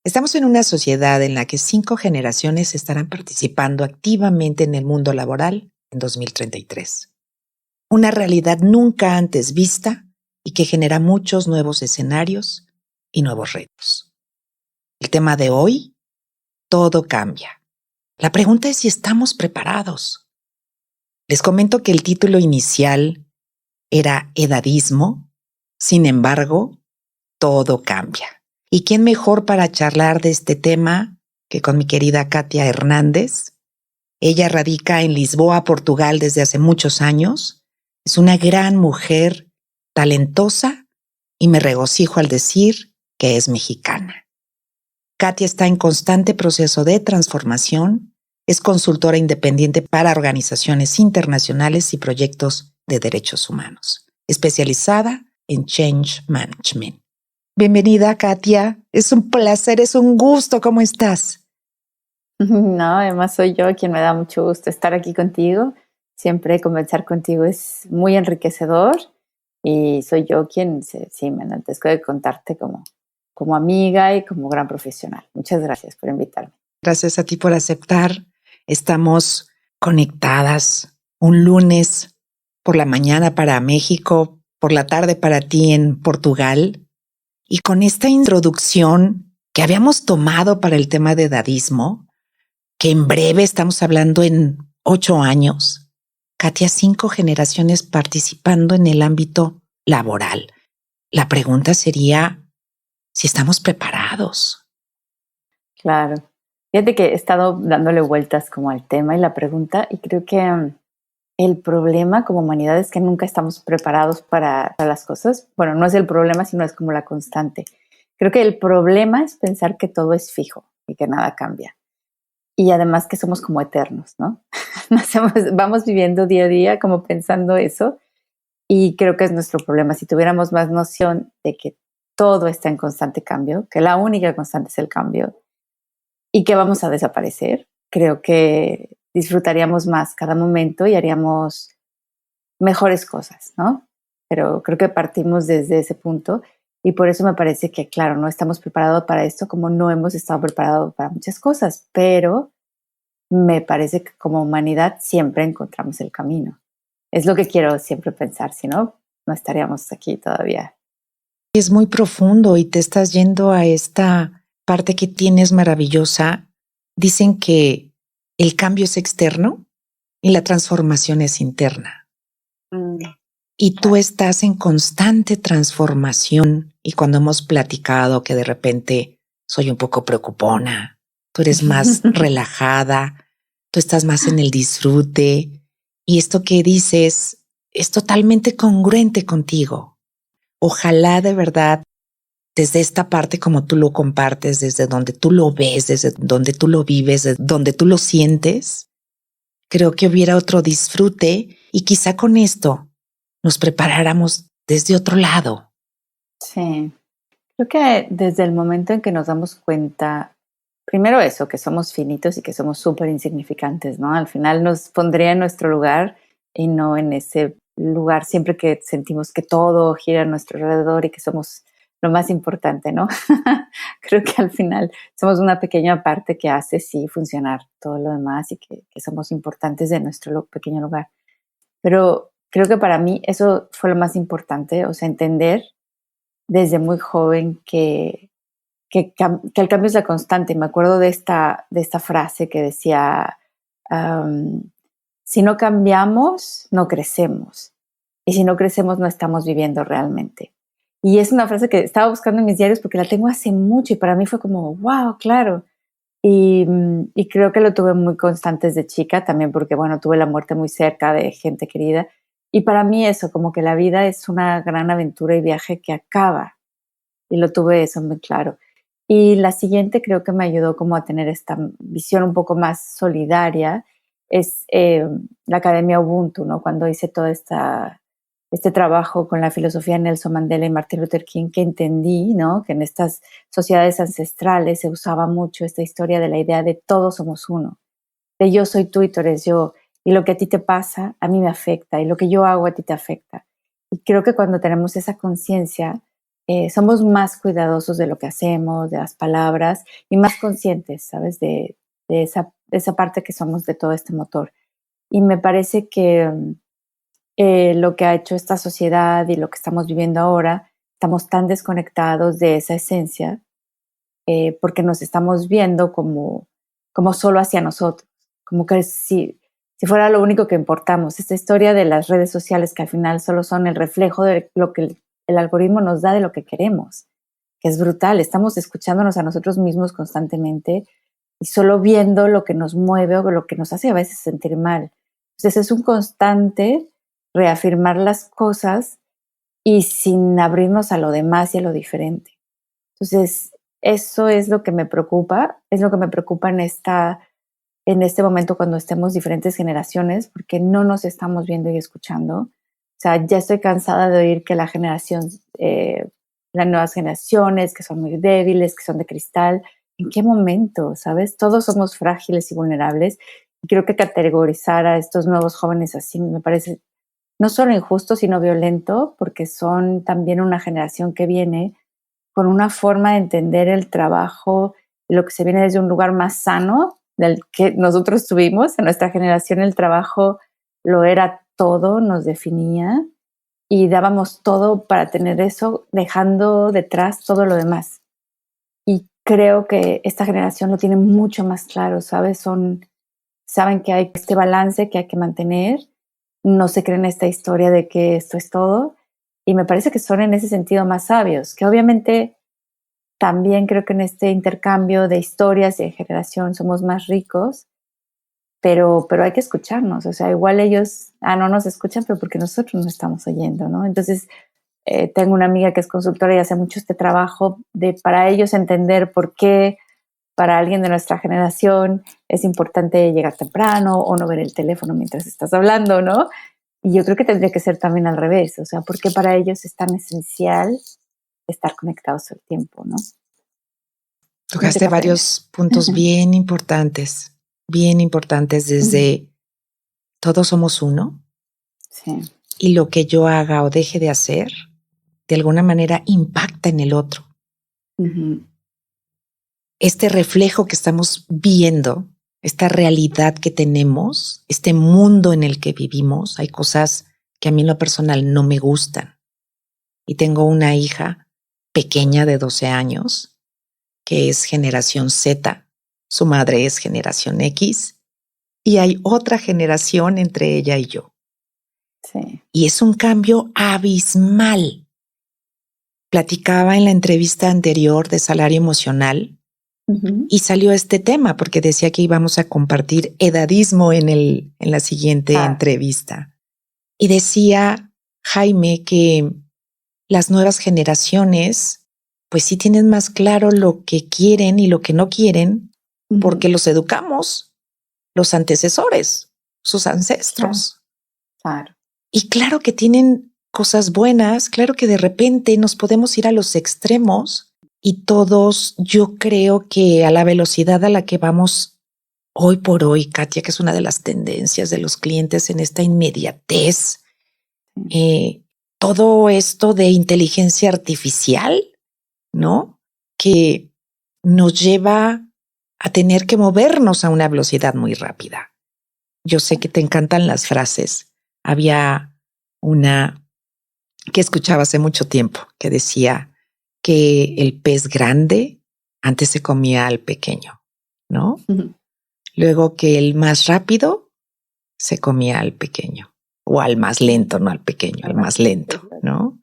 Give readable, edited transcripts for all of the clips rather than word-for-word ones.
Estamos en una sociedad en la que 5 generaciones estarán participando activamente en el mundo laboral en 2033. Una realidad nunca antes vista y que genera muchos nuevos escenarios y nuevos retos. El tema de hoy, todo cambia. La pregunta es si estamos preparados. Les comento que el título inicial era Edadismo, sin embargo, todo cambia. ¿Y quién mejor para charlar de este tema que con mi querida Katia Hernández? Ella radica en Lisboa, Portugal desde hace muchos años. Es una gran mujer, talentosa, y me regocijo al decir que es mexicana. Katia está en constante proceso de transformación, es consultora independiente para organizaciones internacionales y proyectos de derechos humanos, especializada en Change Management. Bienvenida, Katia. Es un placer, es un gusto. ¿Cómo estás? No, además soy yo quien me da mucho gusto estar aquí contigo. Siempre conversar contigo es muy enriquecedor y soy yo quien sí, me enaltezco de contarte como amiga y como gran profesional. Muchas gracias por invitarme. Gracias a ti por aceptar. Estamos conectadas un lunes por la mañana para México, por la tarde para ti en Portugal. Y con esta introducción que habíamos tomado para el tema de edadismo, que en breve estamos hablando en 8 años, Katia, 5 generaciones participando en el ámbito laboral. La pregunta sería si estamos preparados. Claro. Fíjate que he estado dándole vueltas como al tema y la pregunta, y creo que el problema como humanidad es que nunca estamos preparados para las cosas. Bueno, no es el problema, sino es como la constante. Creo que el problema es pensar que todo es fijo y que nada cambia. Y además que somos como eternos, ¿no? Vamos viviendo día a día como pensando eso y creo que es nuestro problema. Si tuviéramos más noción de que todo está en constante cambio, que la única constante es el cambio y que vamos a desaparecer, creo que disfrutaríamos más cada momento y haríamos mejores cosas, ¿no? Pero creo que partimos desde ese punto y por eso me parece que, claro, no estamos preparados para esto como no hemos estado preparados para muchas cosas, pero me parece que como humanidad siempre encontramos el camino. Es lo que quiero siempre pensar, si no, no estaríamos aquí todavía. Es muy profundo y te estás yendo a esta parte que tienes maravillosa. Dicen que el cambio es externo y la transformación es interna. Y tú estás en constante transformación y cuando hemos platicado que de repente soy un poco preocupona, tú eres más relajada, tú estás más en el disfrute y esto que dices es totalmente congruente contigo. Ojalá de verdad desde esta parte como tú lo compartes, desde donde tú lo ves, desde donde tú lo vives, desde donde tú lo sientes, creo que hubiera otro disfrute y quizá con esto nos preparáramos desde otro lado. Sí, creo que desde el momento en que nos damos cuenta, primero eso, que somos finitos y que somos súper insignificantes, ¿no? Al final nos pondría en nuestro lugar y no en ese lugar siempre que sentimos que todo gira a nuestro alrededor y que somos lo más importante, ¿no? Creo que al final somos una pequeña parte que hace sí funcionar todo lo demás y que somos importantes de nuestro pequeño lugar. Pero creo que para mí eso fue lo más importante, o sea, entender desde muy joven que el cambio es la constante. Me acuerdo de esta frase que decía, si no cambiamos, no crecemos. Y si no crecemos, no estamos viviendo realmente. Y es una frase que estaba buscando en mis diarios porque la tengo hace mucho y para mí fue como, wow, claro. Y creo que lo tuve muy constante desde chica también porque, bueno, tuve la muerte muy cerca de gente querida. Y para mí eso, como que la vida es una gran aventura y viaje que acaba. Y lo tuve eso muy claro. Y la siguiente creo que me ayudó como a tener esta visión un poco más solidaria es la Academia Ubuntu, ¿no? Cuando hice todo este trabajo con la filosofía de Nelson Mandela y Martin Luther King, que entendí, ¿no? Que en estas sociedades ancestrales se usaba mucho esta historia de la idea de todos somos uno, de yo soy tú y tú eres yo, y lo que a ti te pasa, a mí me afecta, y lo que yo hago a ti te afecta. Y creo que cuando tenemos esa conciencia, somos más cuidadosos de lo que hacemos, de las palabras y más conscientes, ¿sabes? De esa parte que somos de todo este motor. Y me parece que lo que ha hecho esta sociedad y lo que estamos viviendo ahora, estamos tan desconectados de esa esencia porque nos estamos viendo como solo hacia nosotros, como que si fuera lo único que importamos. Esta historia de las redes sociales que al final solo son el reflejo de lo que el algoritmo nos da de lo que queremos, que es brutal. Estamos escuchándonos a nosotros mismos constantemente y solo viendo lo que nos mueve o lo que nos hace a veces sentir mal. Entonces es un constante reafirmar las cosas y sin abrirnos a lo demás y a lo diferente. Entonces, eso es lo que me preocupa, en este momento cuando estemos diferentes generaciones, porque no nos estamos viendo y escuchando. O sea, ya estoy cansada de oír que las nuevas generaciones, que son muy débiles, que son de cristal. ¿En qué momento? ¿Sabes? Todos somos frágiles y vulnerables. Y creo que categorizar a estos nuevos jóvenes así me parece no solo injusto, sino violento, porque son también una generación que viene con una forma de entender el trabajo, lo que se viene desde un lugar más sano del que nosotros tuvimos. En nuestra generación el trabajo lo era todo, nos definía y dábamos todo para tener eso, dejando detrás todo lo demás. Y creo que esta generación lo tiene mucho más claro, ¿sabes? Saben que hay este balance que hay que mantener, no se creen esta historia de que esto es todo, y me parece que son en ese sentido más sabios, que obviamente también creo que en este intercambio de historias y de generación somos más ricos, pero hay que escucharnos. O sea, igual ellos no nos escuchan, pero porque nosotros no estamos oyendo, ¿no? Entonces, tengo una amiga que es consultora y hace mucho este trabajo de para ellos entender por qué para alguien de nuestra generación es importante llegar temprano o no ver el teléfono mientras estás hablando, ¿no? Y yo creo que tendría que ser también al revés, o sea, porque para ellos es tan esencial estar conectados todo el tiempo, ¿no? No sé Tocaste qué opinas. varios puntos bien importantes desde todos somos uno Sí. y lo que yo haga o deje de hacer, de alguna manera impacta en el otro. Uh-huh. Este reflejo que estamos viendo, esta realidad que tenemos, este mundo en el que vivimos, hay cosas que a mí en lo personal no me gustan. Y tengo una hija pequeña de 12 años que es generación Z, su madre es generación X y hay otra generación entre ella y yo. Sí. Y es un cambio abismal. Platicaba en la entrevista anterior de salario emocional Uh-huh. y salió este tema porque decía que íbamos a compartir edadismo en la siguiente entrevista. Y decía Jaime que las nuevas generaciones pues sí tienen más claro lo que quieren y lo que no quieren porque los educamos, los antecesores, sus ancestros. Claro. Y claro que tienen cosas buenas, claro que de repente nos podemos ir a los extremos y todos, yo creo que a la velocidad a la que vamos hoy por hoy, Katia, que es una de las tendencias de los clientes en esta inmediatez, todo esto de inteligencia artificial, ¿no? Que nos lleva a tener que movernos a una velocidad muy rápida. Yo sé que te encantan las frases. Había una que escuchaba hace mucho tiempo que decía que el pez grande antes se comía al pequeño, ¿no? Uh-huh. Luego que el más rápido se comía al pequeño o al más lento, no al pequeño, al más lento, ¿no?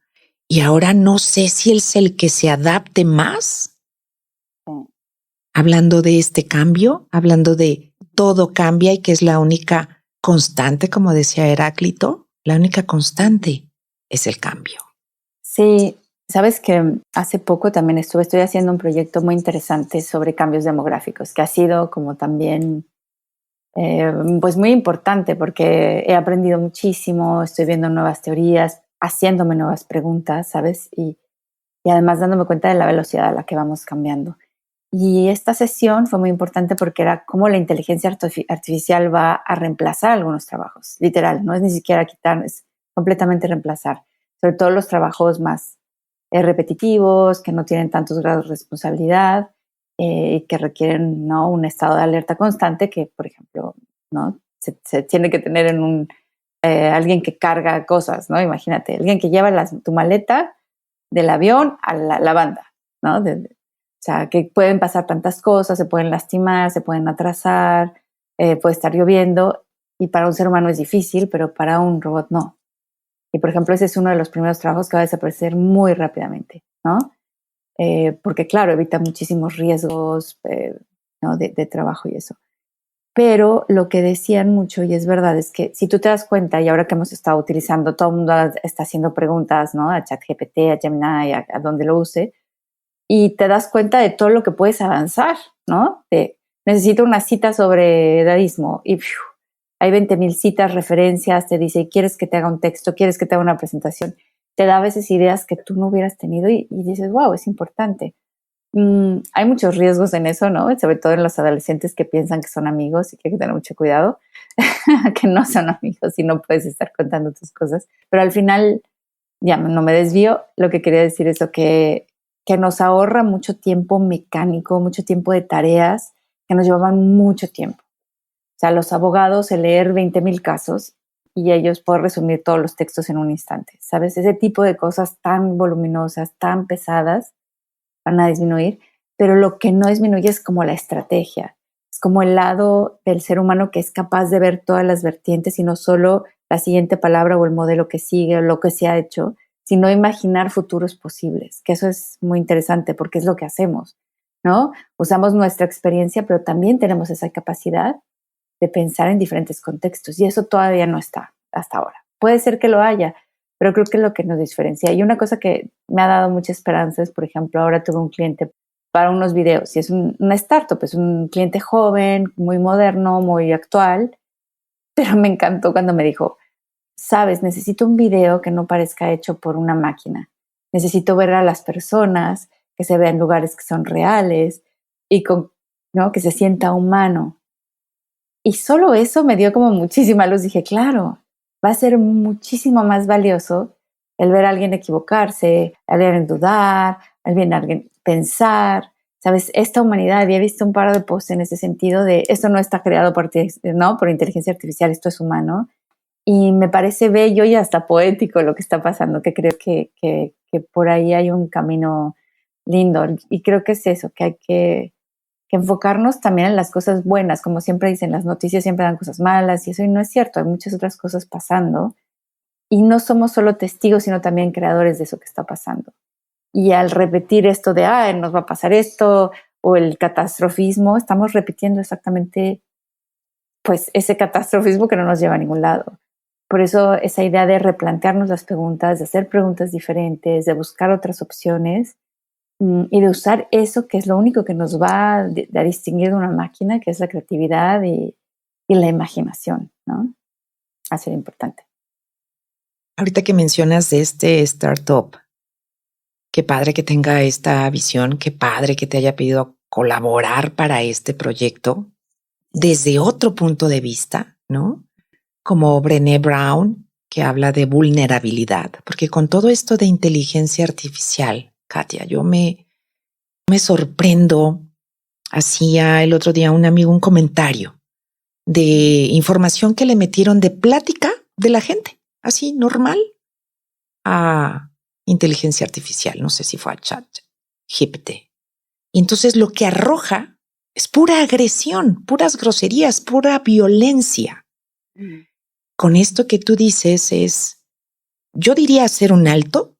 Y ahora no sé si es el que se adapte más. Hablando de este cambio, hablando de todo cambia y que es la única constante, como decía Heráclito, la única constante es el cambio. Sí, sabes que hace poco también estoy haciendo un proyecto muy interesante sobre cambios demográficos, que ha sido como también pues muy importante porque he aprendido muchísimo, estoy viendo nuevas teorías, haciéndome nuevas preguntas, ¿sabes? Y además dándome cuenta de la velocidad a la que vamos cambiando. Y esta sesión fue muy importante porque era cómo la inteligencia artificial va a reemplazar algunos trabajos, literal, no es ni siquiera quitar, es completamente reemplazar, sobre todo los trabajos más repetitivos, que no tienen tantos grados de responsabilidad y que requieren, ¿no?, un estado de alerta constante que, por ejemplo, ¿no?, se tiene que tener en alguien que carga cosas, ¿no? Imagínate, alguien que lleva tu maleta del avión a la banda, ¿no? O sea, que pueden pasar tantas cosas, se pueden lastimar, se pueden atrasar, puede estar lloviendo, y para un ser humano es difícil, pero para un robot no. Y, por ejemplo, ese es uno de los primeros trabajos que va a desaparecer muy rápidamente, ¿no? Porque, claro, evita muchísimos riesgos, ¿no?, de trabajo y eso. Pero lo que decían mucho, y es verdad, es que si tú te das cuenta, y ahora que hemos estado utilizando, todo el mundo está haciendo preguntas, ¿no?, a ChatGPT, a Gemini, a donde lo use, y te das cuenta de todo lo que puedes avanzar, ¿no? Necesito una cita sobre edadismo y hay 20,000 citas, referencias, te dice, ¿quieres que te haga un texto? ¿Quieres que te haga una presentación? Te da a veces ideas que tú no hubieras tenido y dices, wow, es importante. Hay muchos riesgos en eso, ¿no? Sobre todo en los adolescentes que piensan que son amigos y que hay que tener mucho cuidado, que no son amigos y no puedes estar contando tus cosas. Pero al final, ya no me desvío, lo que quería decir es que nos ahorra mucho tiempo mecánico, mucho tiempo de tareas que nos llevaban mucho tiempo. O sea, los abogados, el leer 20,000 casos y ellos pueden resumir todos los textos en un instante, ¿sabes? Ese tipo de cosas tan voluminosas, tan pesadas, van a disminuir, pero lo que no disminuye es como la estrategia, es como el lado del ser humano que es capaz de ver todas las vertientes y no solo la siguiente palabra o el modelo que sigue o lo que se ha hecho, sino imaginar futuros posibles, que eso es muy interesante porque es lo que hacemos, ¿no? Usamos nuestra experiencia, pero también tenemos esa capacidad de pensar en diferentes contextos y eso todavía no está hasta ahora. Puede ser que lo haya, pero creo que es lo que nos diferencia. Y una cosa que me ha dado mucha esperanza es, por ejemplo, ahora tuve un cliente para unos videos y es una startup, es un cliente joven, muy moderno, muy actual, pero me encantó cuando me dijo, sabes, necesito un video que no parezca hecho por una máquina. Necesito ver a las personas, que se vean lugares que son reales y ¿no?, que se sienta humano. Y solo eso me dio como muchísima luz. Dije, claro, va a ser muchísimo más valioso el ver a alguien equivocarse, alguien dudar, alguien pensar. ¿Sabes? Esta humanidad, había visto un par de posts en ese sentido de esto no está creado por inteligencia artificial, esto es humano. Y me parece bello y hasta poético lo que está pasando, que creo que por ahí hay un camino lindo. Y creo que es eso, que hay que enfocarnos también en las cosas buenas. Como siempre dicen, las noticias siempre dan cosas malas y eso y no es cierto. Hay muchas otras cosas pasando y no somos solo testigos, sino también creadores de eso que está pasando. Y al repetir esto de, nos va a pasar esto, o el catastrofismo, estamos repitiendo exactamente pues ese catastrofismo que no nos lleva a ningún lado. Por eso esa idea de replantearnos las preguntas, de hacer preguntas diferentes, de buscar otras opciones y de usar eso que es lo único que nos va a distinguir de una máquina, que es la creatividad y la imaginación, ¿no? Va a ser importante. Ahorita que mencionas de este startup, qué padre que tenga esta visión, qué padre que te haya pedido colaborar para este proyecto desde otro punto de vista, ¿no? Como Brené Brown, que habla de vulnerabilidad, porque con todo esto de inteligencia artificial, Katia, yo me sorprendo. Hacía el otro día un amigo un comentario de información que le metieron de plática de la gente, así normal, a inteligencia artificial, no sé si fue a ChatGPT. Y entonces lo que arroja es pura agresión, puras groserías, pura violencia. Con esto que tú dices es, yo diría hacer un alto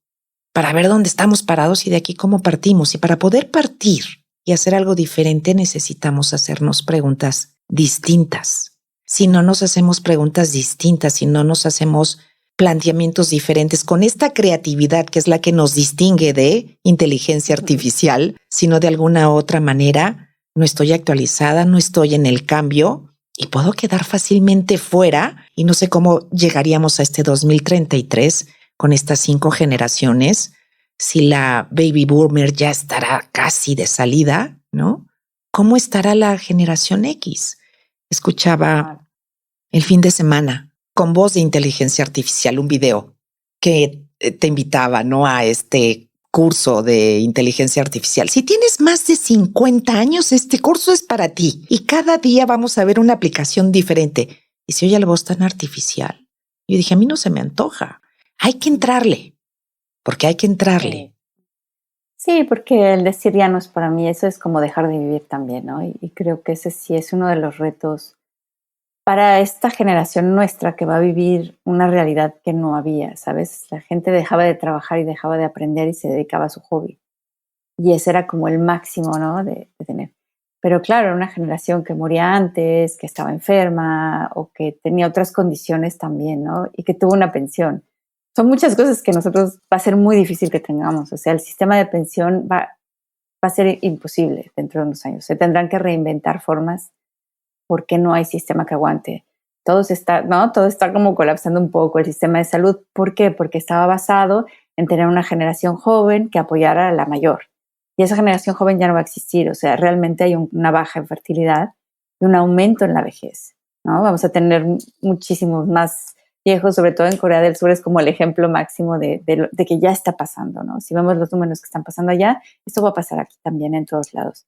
para ver dónde estamos parados y de aquí cómo partimos. Y para poder partir y hacer algo diferente necesitamos hacernos preguntas distintas. Si no nos hacemos preguntas distintas, si no nos hacemos planteamientos diferentes con esta creatividad que es la que nos distingue de inteligencia artificial, sino de alguna otra manera no estoy actualizada, no estoy en el cambio y puedo quedar fácilmente fuera y no sé cómo llegaríamos a este 2033 con estas 5 generaciones, si la baby boomer ya estará casi de salida, ¿no? ¿Cómo estará la generación X? Escuchaba el fin de semana con voz de inteligencia artificial un video que te invitaba, ¿no?, a este curso de inteligencia artificial. Si tienes más de 50 años, este curso es para ti y cada día vamos a ver una aplicación diferente. Y se oye la voz tan artificial. Yo dije, a mí no se me antoja. Hay que entrarle, porque hay que entrarle. Sí, porque el decir ya no es para mí, eso es como dejar de vivir también, ¿no? Y creo que ese sí es uno de los retos para esta generación nuestra que va a vivir una realidad que no había, ¿sabes? La gente dejaba de trabajar y dejaba de aprender y se dedicaba a su hobby. Y ese era como el máximo, ¿no? De tener. Pero claro, era una generación que moría antes, que estaba enferma o que tenía otras condiciones también, ¿no? Y que tuvo una pensión. Son muchas cosas que nosotros va a ser muy difícil que tengamos. O sea, el sistema de pensión va a ser imposible dentro de unos años. Se tendrán que reinventar formas porque no hay sistema que aguante. Todo está como colapsando un poco el sistema de salud. ¿Por qué? Porque estaba basado en tener una generación joven que apoyara a la mayor. Y esa generación joven ya no va a existir. O sea, realmente hay una baja en fertilidad y un aumento en la vejez, ¿no? Vamos a tener muchísimos más viejos, sobre todo en Corea del Sur, es como el ejemplo máximo de que ya está pasando, ¿no? Si vemos los números que están pasando allá, esto va a pasar aquí también en todos lados.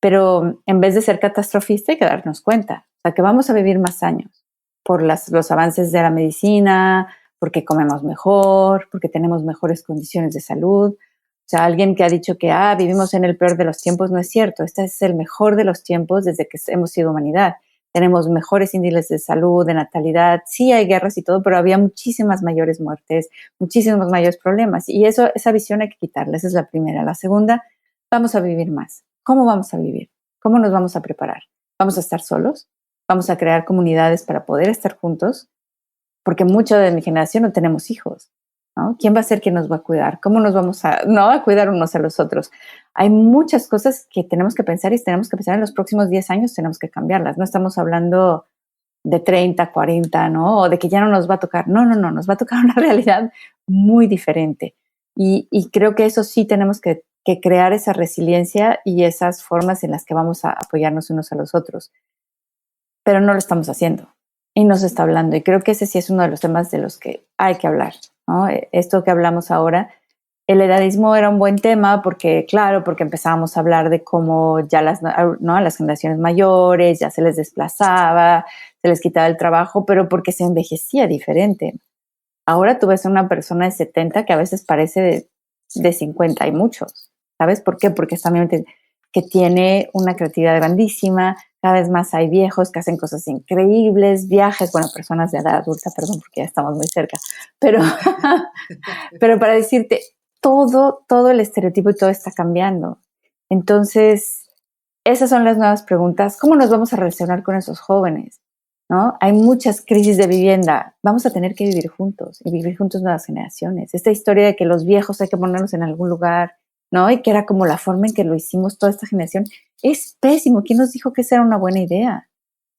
Pero en vez de ser catastrofista, hay que darnos cuenta, o sea, que vamos a vivir más años por los avances de la medicina, porque comemos mejor, porque tenemos mejores condiciones de salud. O sea, alguien que ha dicho que vivimos en el peor de los tiempos, no es cierto. Este es el mejor de los tiempos desde que hemos sido humanidad. Tenemos mejores índices de salud, de natalidad. Sí hay guerras y todo, pero había muchísimas mayores muertes, muchísimos mayores problemas. Y esa visión hay que quitarla. Esa es la primera. La segunda, vamos a vivir más. ¿Cómo vamos a vivir? ¿Cómo nos vamos a preparar? ¿Vamos a estar solos? ¿Vamos a crear comunidades para poder estar juntos? Porque mucho de mi generación no tenemos hijos, ¿no? ¿Quién va a ser quien nos va a cuidar? ¿Cómo nos vamos a cuidar unos a los otros? Hay muchas cosas que tenemos que pensar y tenemos que pensar en los próximos 10 años, tenemos que cambiarlas. No estamos hablando de 30, 40, ¿no? O de que ya no nos va a tocar. No, nos va a tocar una realidad muy diferente. Y creo que eso sí tenemos que crear esa resiliencia y esas formas en las que vamos a apoyarnos unos a los otros. Pero no lo estamos haciendo y no se está hablando. Y creo que ese sí es uno de los temas de los que hay que hablar, ¿no? Esto que hablamos ahora, el edadismo era un buen tema porque empezábamos a hablar de cómo ya las generaciones mayores ya se les desplazaba, se les quitaba el trabajo, pero porque se envejecía diferente. Ahora tú ves a una persona de 70 que a veces parece de 50 y muchos. ¿Sabes por qué? Porque es también que tiene una creatividad grandísima. Cada vez más hay viejos que hacen cosas increíbles, viajes, personas de edad adulta, perdón, porque ya estamos muy cerca, pero para decirte, todo el estereotipo y todo está cambiando. Entonces, esas son las nuevas preguntas. ¿Cómo nos vamos a relacionar con esos jóvenes? ¿No? Hay muchas crisis de vivienda. Vamos a tener que vivir juntos y vivir juntos nuevas generaciones. Esta historia de que los viejos hay que ponerlos en algún lugar, ¿no? Y que era como la forma en que lo hicimos toda esta generación, es pésimo. ¿Quién nos dijo que esa era una buena idea?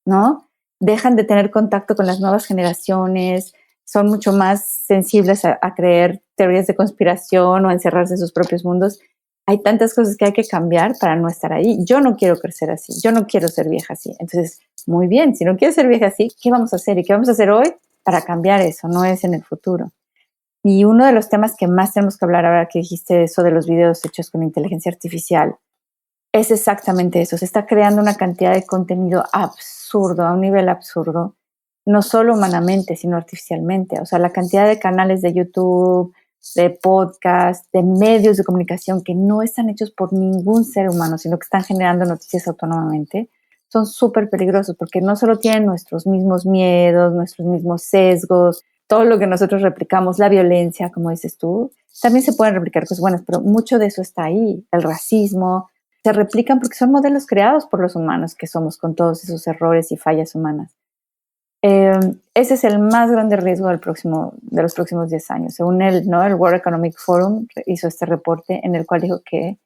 ¿No? Dejan de tener contacto con las nuevas generaciones, son mucho más sensibles a creer teorías de conspiración o a encerrarse en sus propios mundos. Hay tantas cosas que hay que cambiar para no estar ahí. Yo no quiero crecer así, yo no quiero ser vieja así. Entonces, muy bien, si no quieres ser vieja así, ¿qué vamos a hacer? ¿Y qué vamos a hacer hoy para cambiar eso? No es en el futuro. Y uno de los temas que más tenemos que hablar ahora que dijiste eso de los videos hechos con inteligencia artificial es exactamente eso. Se está creando una cantidad de contenido absurdo, a un nivel absurdo, no solo humanamente, sino artificialmente. O sea, la cantidad de canales de YouTube, de podcast, de medios de comunicación que no están hechos por ningún ser humano, sino que están generando noticias autónomamente, son súper peligrosos porque no solo tienen nuestros mismos miedos, nuestros mismos sesgos, todo lo que nosotros replicamos, la violencia, como dices tú, también se pueden replicar cosas buenas, pero mucho de eso está ahí, el racismo, se replican porque son modelos creados por los humanos que somos con todos esos errores y fallas humanas. Ese es el más grande riesgo de los próximos 10 años. Según el World Economic Forum hizo este reporte en el cual dijo que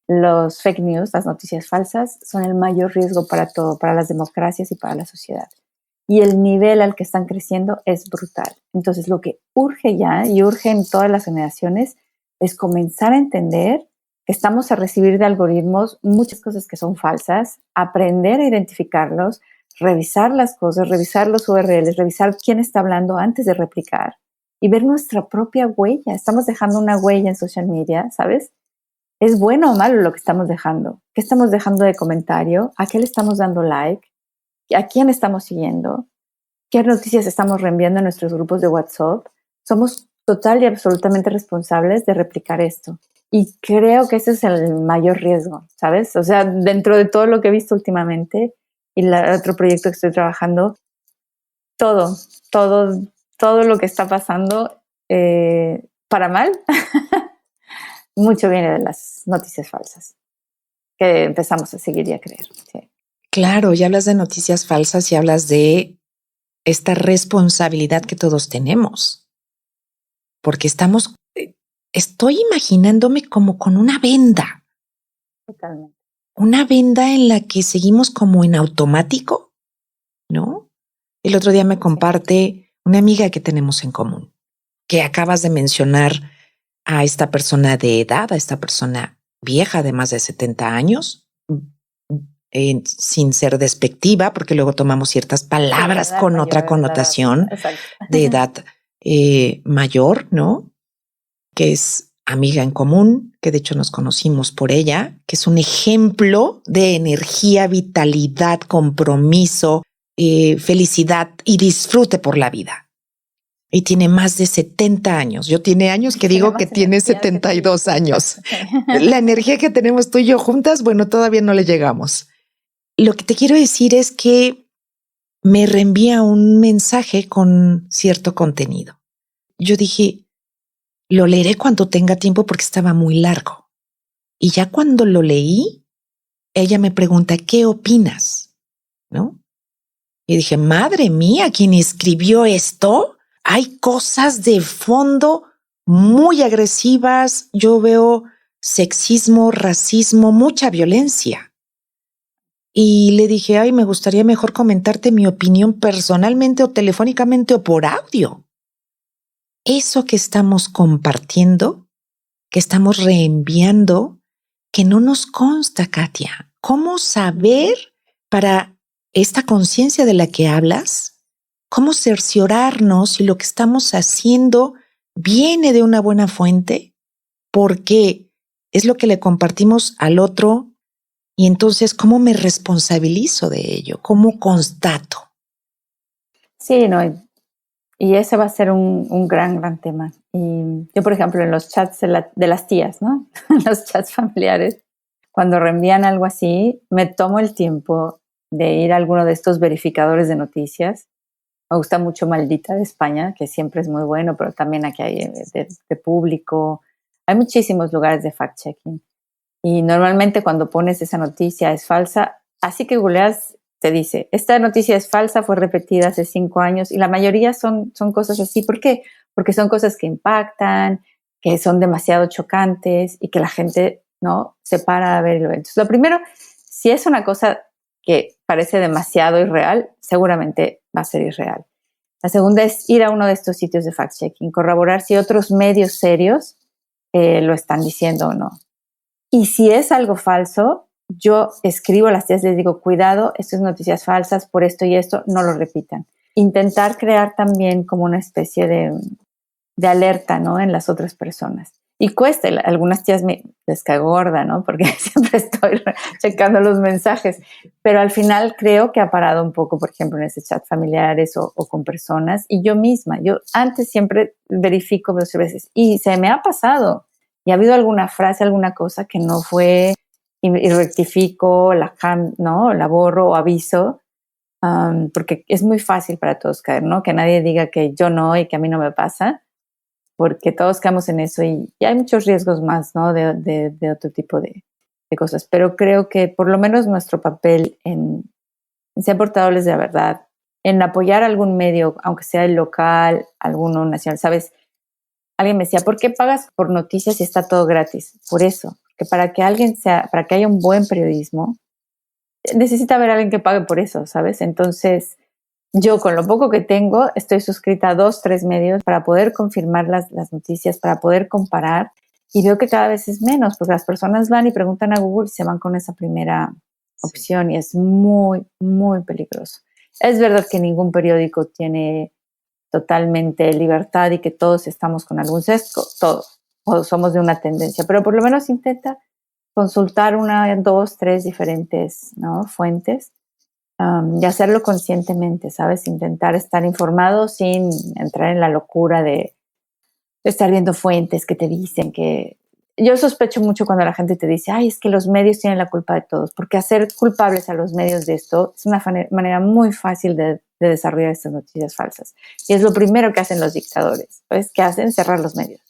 los fake news, las noticias falsas, son el mayor riesgo para todo, para las democracias y para la sociedad. Y el nivel al que están creciendo es brutal. Entonces, lo que urge ya, y urge en todas las generaciones, es comenzar a entender que estamos a recibir de algoritmos muchas cosas que son falsas, aprender a identificarlos, revisar las cosas, revisar los URLs, revisar quién está hablando antes de replicar, y ver nuestra propia huella. Estamos dejando una huella en social media, ¿sabes? ¿Es bueno o malo lo que estamos dejando? ¿Qué estamos dejando de comentario? ¿A qué le estamos dando like? ¿A quién estamos siguiendo? ¿Qué noticias estamos reenviando en nuestros grupos de WhatsApp? Somos total y absolutamente responsables de replicar esto. Y creo que ese es el mayor riesgo, ¿sabes? O sea, dentro de todo lo que he visto últimamente y el otro proyecto que estoy trabajando, todo, todo lo que está pasando para mal, mucho viene de las noticias falsas que empezamos a seguir y a creer. Sí. Claro, y hablas de noticias falsas y hablas de esta responsabilidad que todos tenemos, porque estoy imaginándome como con una venda. Totalmente. Una venda en la que seguimos como en automático, ¿no? El otro día me comparte una amiga que tenemos en común, que acabas de mencionar a esta persona de edad, a esta persona vieja de más de 70 años, sin ser despectiva, porque luego tomamos ciertas palabras con otra connotación de edad mayor, ¿no? Que es amiga en común, que de hecho nos conocimos por ella, que es un ejemplo de energía, vitalidad, compromiso, felicidad y disfrute por la vida. Y tiene más de 70 años. Yo tiene años que digo que tiene 72 años. La energía que tenemos tú y yo juntas, bueno, todavía no le llegamos. Lo que te quiero decir es que me reenvía un mensaje con cierto contenido. Yo dije, lo leeré cuando tenga tiempo porque estaba muy largo. Y ya cuando lo leí, ella me pregunta, ¿qué opinas? ¿No? Y dije, madre mía, ¿quién escribió esto? Hay cosas de fondo muy agresivas. Yo veo sexismo, racismo, mucha violencia. Y le dije, ay, me gustaría mejor comentarte mi opinión personalmente o telefónicamente o por audio. Eso que estamos compartiendo, que estamos reenviando, que no nos consta, Katia. ¿Cómo saber para esta conciencia de la que hablas? ¿Cómo cerciorarnos si lo que estamos haciendo viene de una buena fuente? Porque es lo que le compartimos al otro y entonces, ¿cómo me responsabilizo de ello? ¿Cómo constato? Sí, no, y ese va a ser un gran tema. Y yo, por ejemplo, en los chats de las tías, ¿no? En los chats familiares, cuando reenvían algo así, me tomo el tiempo de ir a alguno de estos verificadores de noticias. Me gusta mucho Maldita de España, que siempre es muy bueno, pero también aquí hay de Público. Hay muchísimos lugares de fact-checking. Y normalmente cuando pones esa noticia es falsa, así que googleas, te dice, esta noticia es falsa, fue repetida hace 5 años, y la mayoría son cosas así. ¿Por qué? Porque son cosas que impactan, que son demasiado chocantes y que la gente no se para a ver el evento. Lo primero, si es una cosa que parece demasiado irreal, seguramente va a ser irreal. La segunda es ir a uno de estos sitios de fact-checking, corroborar si otros medios serios lo están diciendo o no. Y si es algo falso, yo escribo a las tías, les digo, cuidado, esto es noticias falsas por esto y esto, no lo repitan. Intentar crear también como una especie de alerta, ¿no? En las otras personas. Y cuesta, algunas tías les cae gorda, ¿no? Porque siempre estoy checando los mensajes, pero al final creo que ha parado un poco, por ejemplo, en ese chat familiares o con personas, y yo misma, yo antes siempre verifico muchas veces, y se me ha pasado, y ha habido alguna frase, alguna cosa que no fue, y rectifico, ¿no? La borro o aviso, porque es muy fácil para todos caer, ¿no? Que nadie diga que yo no y que a mí no me pasa, porque todos quedamos en eso y hay muchos riesgos más, ¿no? De otro tipo de cosas. Pero creo que por lo menos nuestro papel en ser portadores de la verdad, en apoyar algún medio, aunque sea el local, alguno nacional, ¿sabes? Alguien me decía, ¿por qué pagas por noticias si está todo gratis? Por eso, que para que haya un buen periodismo, necesita haber alguien que pague por eso, ¿sabes? Entonces, yo con lo poco que tengo, estoy suscrita a 2, 3 medios para poder confirmar las noticias, para poder comparar, y veo que cada vez es menos, porque las personas van y preguntan a Google y se van con esa primera opción, y es muy, muy peligroso. Es verdad que ningún periódico tiene totalmente libertad y que todos estamos con algún sesgo, todos, o somos de una tendencia, pero por lo menos intenta consultar 1, 2, 3 diferentes, ¿no?, fuentes, y hacerlo conscientemente, ¿sabes? Intentar estar informado sin entrar en la locura de estar viendo fuentes que te dicen que... Yo sospecho mucho cuando la gente te dice, ay, es que los medios tienen la culpa de todos, porque hacer culpables a los medios de esto es una manera muy fácil de desarrollar estas noticias falsas. Y es lo primero que hacen los dictadores, ¿sabes? ¿Qué hacen? Cerrar los medios.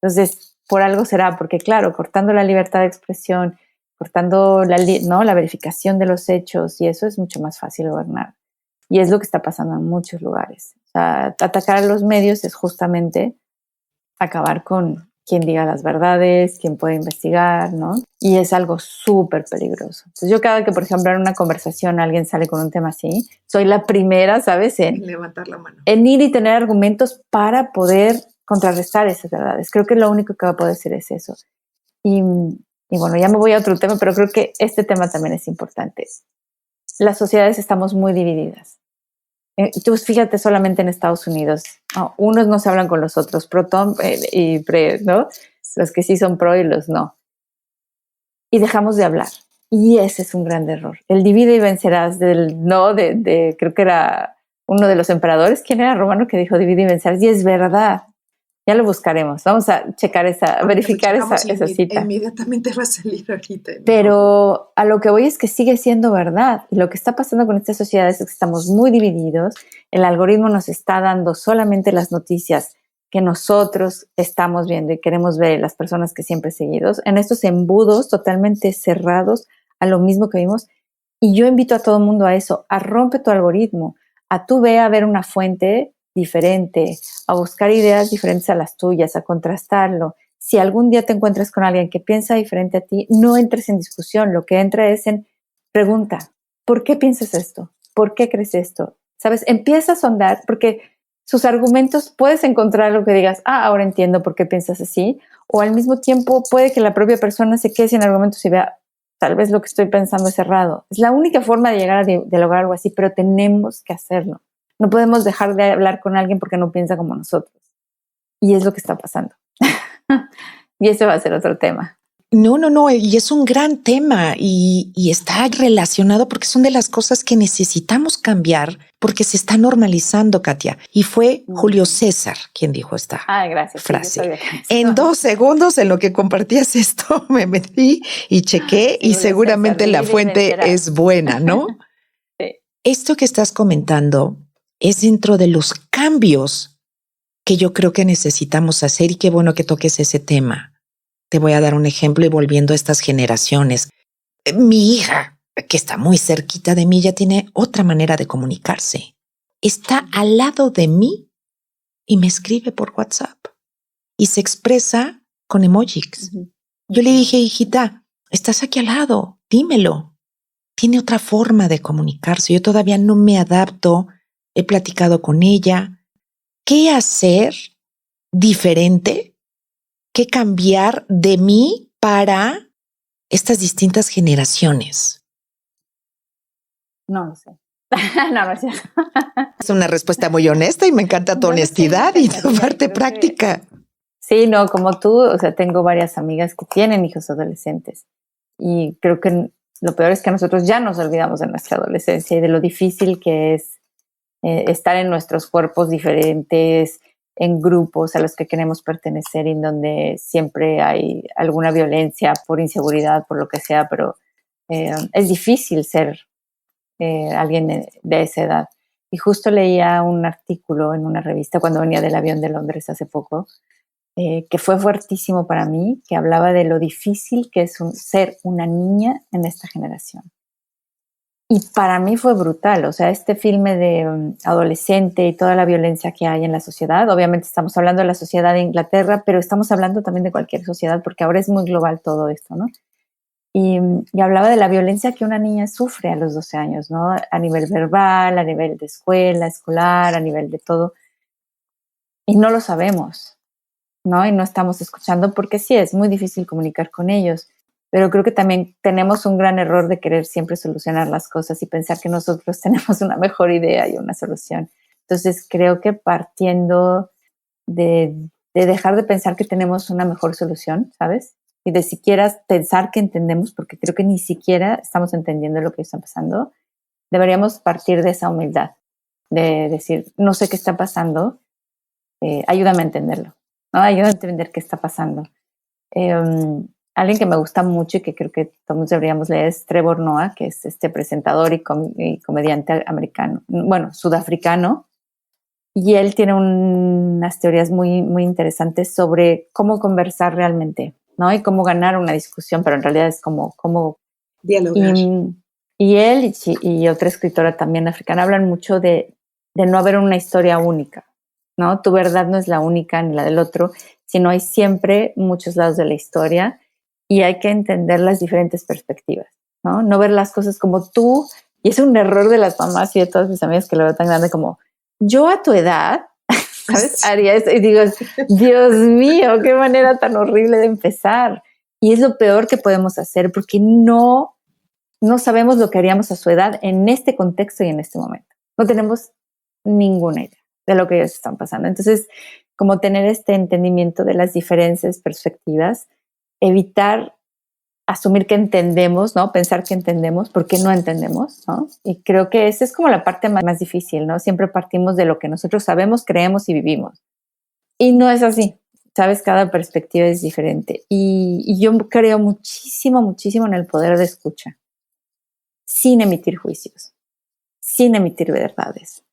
Entonces, por algo será, porque claro, cortando la libertad de expresión, cortando la verificación de los hechos, y eso es mucho más fácil gobernar. Y es lo que está pasando en muchos lugares. O sea, atacar a los medios es justamente acabar con quien diga las verdades, quien puede investigar, ¿no? Y es algo súper peligroso. Entonces yo cada que, por ejemplo, en una conversación alguien sale con un tema así, soy la primera, ¿sabes? En levantar la mano. En ir y tener argumentos para poder contrarrestar esas verdades. Creo que lo único que va a poder hacer es eso. Y bueno, ya me voy a otro tema, pero creo que este tema también es importante. Las sociedades estamos muy divididas. Tú fíjate solamente en Estados Unidos, unos no se hablan con los otros, pro-Trump y ¿no? Los que sí son pro y los no. Y dejamos de hablar. Y ese es un gran error. El divide y vencerás creo que era uno de los emperadores. ¿Quién era romano que dijo divide y vencerás? Y es verdad. Ya lo buscaremos. Vamos a checar verificar esa cita. Inmediatamente va a salir ahorita. Pero a lo que voy es que sigue siendo verdad. Y lo que está pasando con estas sociedades es que estamos muy divididos. El algoritmo nos está dando solamente las noticias que nosotros estamos viendo y queremos ver, las personas que siempre seguidos, en estos embudos totalmente cerrados a lo mismo que vimos. Y yo invito a todo el mundo a eso, a rompe tu algoritmo, a tú ve a ver una fuente diferente, a buscar ideas diferentes a las tuyas, a contrastarlo. Si algún día te encuentras con alguien que piensa diferente a ti, no entres en discusión, lo que entra es en pregunta, ¿por qué piensas esto? ¿Por qué crees esto? ¿Sabes? Empieza a sondar, porque sus argumentos puedes encontrar lo que digas, ahora entiendo por qué piensas así, o al mismo tiempo puede que la propia persona se quede sin argumentos y vea, tal vez lo que estoy pensando es errado. Es la única forma de llegar a dialogar algo así, pero tenemos que hacerlo. No podemos dejar de hablar con alguien porque no piensa como nosotros. Y es lo que está pasando. Y eso va a ser otro tema. No, y es un gran tema y está relacionado porque son de las cosas que necesitamos cambiar porque se está normalizando, Katia. Y fue Julio César quien dijo esta frase. Sí, en 2 segundos, en lo que compartías esto, me metí y chequé y seguramente la fuente es buena, ¿no? Sí. Esto que estás comentando es dentro de los cambios que yo creo que necesitamos hacer y qué bueno que toques ese tema. Te voy a dar un ejemplo y volviendo a estas generaciones. Mi hija, que está muy cerquita de mí, ya tiene otra manera de comunicarse. Está al lado de mí y me escribe por WhatsApp y se expresa con emojis. Uh-huh. Yo le dije, hijita, estás aquí al lado, dímelo. Tiene otra forma de comunicarse. Yo todavía no me adapto, he platicado con ella. ¿Qué hacer diferente? ¿Qué cambiar de mí para estas distintas generaciones? No lo sé. No sé. Es una respuesta muy honesta y me encanta tu honestidad y tu parte práctica. Sí, no, como tú, o sea, tengo varias amigas que tienen hijos adolescentes y creo que lo peor es que nosotros ya nos olvidamos de nuestra adolescencia y de lo difícil que es estar en nuestros cuerpos diferentes, en grupos a los que queremos pertenecer y en donde siempre hay alguna violencia por inseguridad, por lo que sea, pero es difícil ser alguien de esa edad. Y justo leía un artículo en una revista cuando venía del avión de Londres hace poco, que fue fuertísimo para mí, que hablaba de lo difícil que es ser una niña en esta generación. Y para mí fue brutal, o sea, este filme de adolescente y toda la violencia que hay en la sociedad, obviamente estamos hablando de la sociedad de Inglaterra, pero estamos hablando también de cualquier sociedad porque ahora es muy global todo esto, ¿no? Y hablaba de la violencia que una niña sufre a los 12 años, ¿no? A nivel verbal, a nivel de escuela, escolar, a nivel de todo. Y no lo sabemos, ¿no? Y no estamos escuchando porque sí, es muy difícil comunicar con ellos. Pero creo que también tenemos un gran error de querer siempre solucionar las cosas y pensar que nosotros tenemos una mejor idea y una solución. Entonces creo que partiendo de dejar de pensar que tenemos una mejor solución, ¿sabes? Y de siquiera pensar que entendemos, porque creo que ni siquiera estamos entendiendo lo que está pasando, deberíamos partir de esa humildad, de decir, no sé qué está pasando, ayúdame a entenderlo, ¿no? Ayúdame a entender qué está pasando. Alguien que me gusta mucho y que creo que todos deberíamos leer es Trevor Noah, que es este presentador y comediante americano, bueno, sudafricano, y él tiene unas teorías muy, muy interesantes sobre cómo conversar realmente, ¿no? Y cómo ganar una discusión, pero en realidad es como dialogar. Y él y otra escritora también africana hablan mucho de no haber una historia única, ¿no? Tu verdad no es la única ni la del otro, sino hay siempre muchos lados de la historia y hay que entender las diferentes perspectivas, ¿no? No ver las cosas como tú, y es un error de las mamás y de todas mis amigas que lo veo tan grande como, yo a tu edad, ¿sabes? Haría eso y digo, Dios mío, qué manera tan horrible de empezar. Y es lo peor que podemos hacer porque no sabemos lo que haríamos a su edad en este contexto y en este momento. No tenemos ninguna idea de lo que ellos están pasando. Entonces, como tener este entendimiento de las diferentes perspectivas, evitar asumir que entendemos, ¿no? Pensar que entendemos porque no entendemos, ¿no? Y creo que esa es como la parte más difícil, ¿no? Siempre partimos de lo que nosotros sabemos, creemos y vivimos. Y no es así. Sabes, cada perspectiva es diferente. Y yo creo muchísimo, muchísimo en el poder de escucha, sin emitir juicios, sin emitir verdades,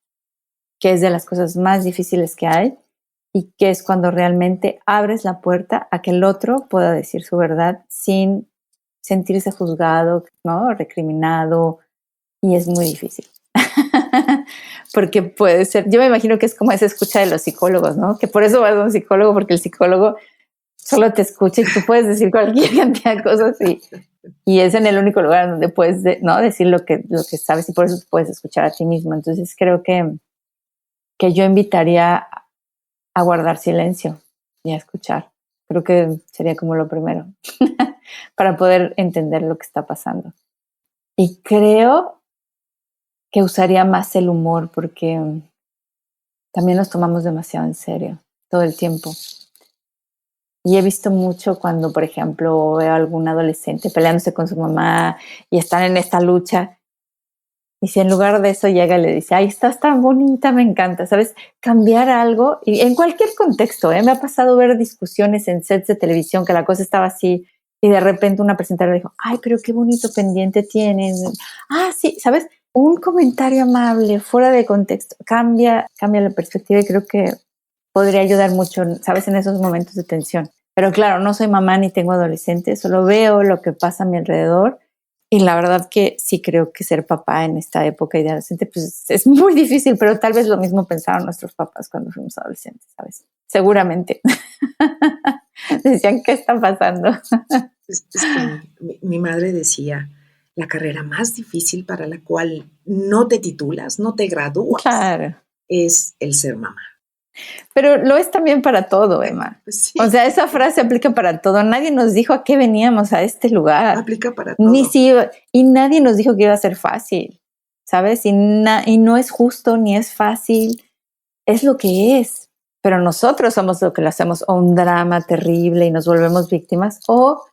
que es de las cosas más difíciles que hay y que es cuando realmente abres la puerta a que el otro pueda decir su verdad sin sentirse juzgado, ¿no? Recriminado, y es muy difícil. Porque puede ser, yo me imagino que es como esa escucha de los psicólogos, ¿no? Que por eso vas a un psicólogo, porque el psicólogo solo te escucha y tú puedes decir cualquier cantidad de cosas y es en el único lugar donde puedes ¿no? decir lo que sabes y por eso te puedes escuchar a ti mismo. Entonces creo que yo invitaría a guardar silencio y a escuchar. Creo que sería como lo primero para poder entender lo que está pasando. Y creo que usaría más el humor porque también nos tomamos demasiado en serio todo el tiempo. Y he visto mucho cuando, por ejemplo, veo a algún adolescente peleándose con su mamá y están en esta lucha. Y si en lugar de eso llega y le dice, ay, estás tan bonita, me encanta, ¿sabes? Cambiar algo, y en cualquier contexto, me ha pasado ver discusiones en sets de televisión que la cosa estaba así y de repente una presentadora dijo, ay, pero qué bonito pendiente tienes. Ah, sí, ¿sabes? Un comentario amable, fuera de contexto, cambia la perspectiva y creo que podría ayudar mucho, ¿sabes? En esos momentos de tensión. Pero claro, no soy mamá ni tengo adolescentes, solo veo lo que pasa a mi alrededor. Y la verdad que sí creo que ser papá en esta época y de adolescente pues es muy difícil, pero tal vez lo mismo pensaron nuestros papás cuando fuimos adolescentes, ¿sabes? Seguramente. Decían, ¿qué está pasando? Es que mi madre decía, la carrera más difícil para la cual no te titulas, no te gradúas, claro, es el ser mamá. Pero lo es también para todo, Emma. Sí. O sea, esa frase aplica para todo. Nadie nos dijo a qué veníamos a este lugar. Aplica para todo. Y nadie nos dijo que iba a ser fácil, ¿sabes? Y no es justo ni es fácil. Es lo que es. Pero nosotros somos lo que lo hacemos o un drama terrible y nos volvemos víctimas o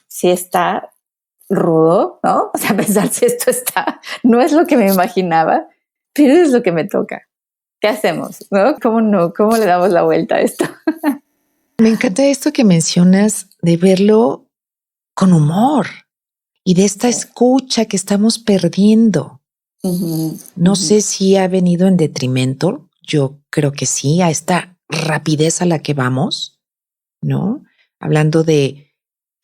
si está rudo, ¿no? O sea, pensar si esto no es lo que me imaginaba, pero es lo que me toca. ¿Qué hacemos? ¿No? ¿Cómo no? ¿Cómo le damos la vuelta a esto? Me encanta esto que mencionas de verlo con humor y de esta escucha que estamos perdiendo. No sé si ha venido en detrimento, yo creo que sí, a esta rapidez a la que vamos, ¿no? Hablando de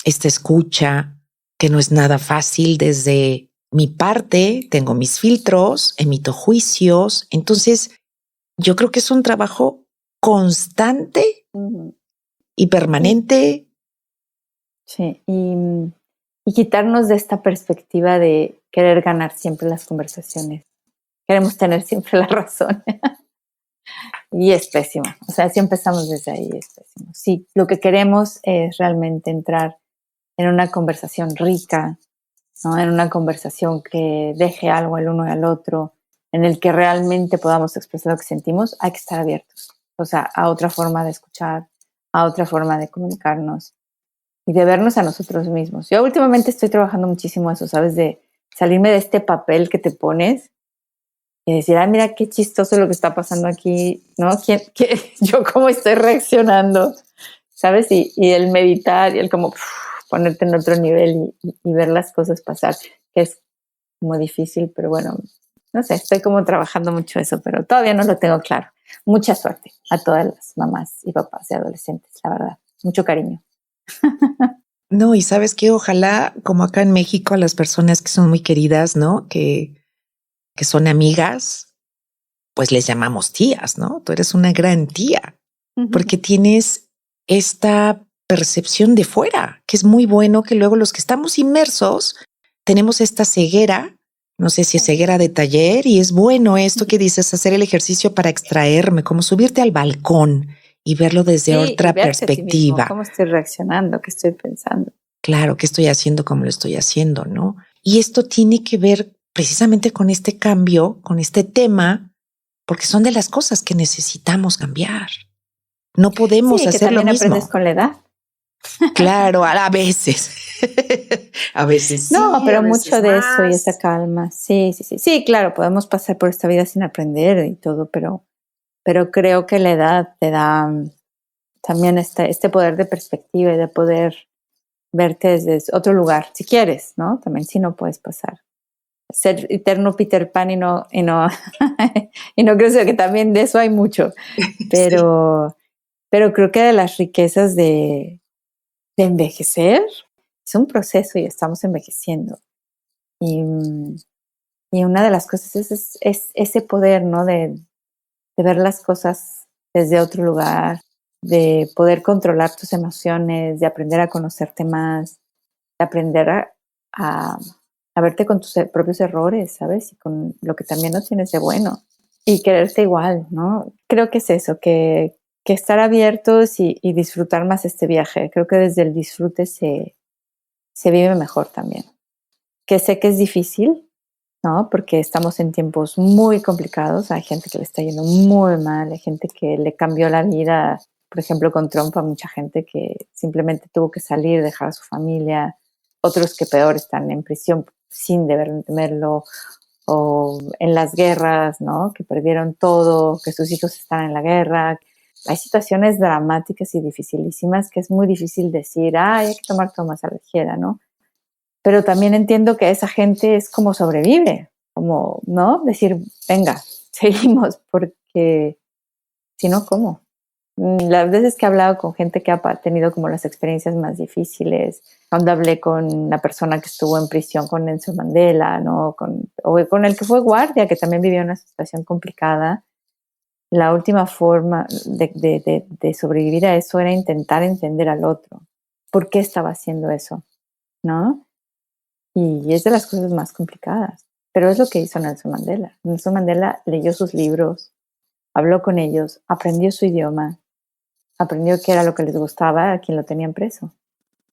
esta escucha que no es nada fácil desde mi parte, tengo mis filtros, emito juicios, entonces yo creo que es un trabajo constante y permanente. Sí, y quitarnos de esta perspectiva de querer ganar siempre las conversaciones. Queremos tener siempre la razón. Y es pésimo. O sea, si empezamos desde ahí, es pésimo. Si lo que queremos es realmente entrar en una conversación rica, ¿no? En una conversación que deje algo al uno y al otro, en el que realmente podamos expresar lo que sentimos, hay que estar abiertos. O sea, a otra forma de escuchar, a otra forma de comunicarnos y de vernos a nosotros mismos. Yo últimamente estoy trabajando muchísimo eso, ¿sabes? De salirme de este papel que te pones y decir, ay, mira qué chistoso lo que está pasando aquí, ¿no? Yo cómo estoy reaccionando, ¿sabes? Y el meditar y el como ponerte en otro nivel y ver las cosas pasar, que es como difícil, pero bueno, no sé, estoy como trabajando mucho eso, pero todavía no lo tengo claro. Mucha suerte a todas las mamás y papás de adolescentes, la verdad. Mucho cariño. No, y sabes que ojalá, como acá en México, a las personas que son muy queridas, ¿no? Que son amigas, pues les llamamos tías, ¿no? Tú eres una gran tía, porque tienes esta percepción de fuera, que es muy bueno, que luego los que estamos inmersos tenemos esta ceguera, no sé si es ceguera de taller, y es bueno esto que dices, hacer el ejercicio para extraerme, como subirte al balcón y verlo desde otra perspectiva. ¿Cómo estoy reaccionando? ¿Qué estoy pensando? Claro, ¿qué estoy haciendo? ¿Cómo lo estoy haciendo? ¿No? Y esto tiene que ver precisamente con este cambio, con este tema, porque son de las cosas que necesitamos cambiar. No podemos hacer lo mismo. Aprendes con la edad. Claro, a veces. A veces sí. No, pero veces mucho de más. eso y esa calma. Sí. Sí, claro, podemos pasar por esta vida sin aprender y todo, pero creo que la edad te da también este poder de perspectiva y de poder verte desde otro lugar, si quieres, ¿no? También si no puedes pasar. Ser eterno Peter Pan y no y no creo que también de eso hay mucho, pero creo que de las riquezas de envejecer es un proceso y estamos envejeciendo y una de las cosas es ese poder, ¿no? De ver las cosas desde otro lugar, de poder controlar tus emociones, de aprender a conocerte más, de aprender a verte con tus propios errores, ¿sabes? Y con lo que también no tienes de bueno. Y quererte igual, ¿no? Creo que es eso, que estar abiertos y disfrutar más este viaje. Creo que desde el disfrute se vive mejor también. Que sé que es difícil, ¿no? Porque estamos en tiempos muy complicados. Hay gente que le está yendo muy mal, hay gente que le cambió la vida, por ejemplo, con Trump, a mucha gente que simplemente tuvo que salir, dejar a su familia, otros que peor están en prisión sin deber temerlo, o en las guerras, ¿no? Que perdieron todo, que sus hijos están en la guerra. Hay situaciones dramáticas y dificilísimas que es muy difícil decir, hay que tomar todo más a la ligera, ¿no? Pero también entiendo que esa gente es como sobrevive, como, ¿no? Decir, venga, seguimos, porque si no, ¿cómo? Las veces que he hablado con gente que ha tenido como las experiencias más difíciles, cuando hablé con la persona que estuvo en prisión con Nelson Mandela, ¿no? O con el que fue guardia, que también vivió una situación complicada, la última forma de sobrevivir a eso era intentar entender al otro. ¿Por qué estaba haciendo eso? ¿No? Y es de las cosas más complicadas. Pero es lo que hizo Nelson Mandela. Nelson Mandela leyó sus libros, habló con ellos, aprendió su idioma, aprendió qué era lo que les gustaba a quien lo tenían preso.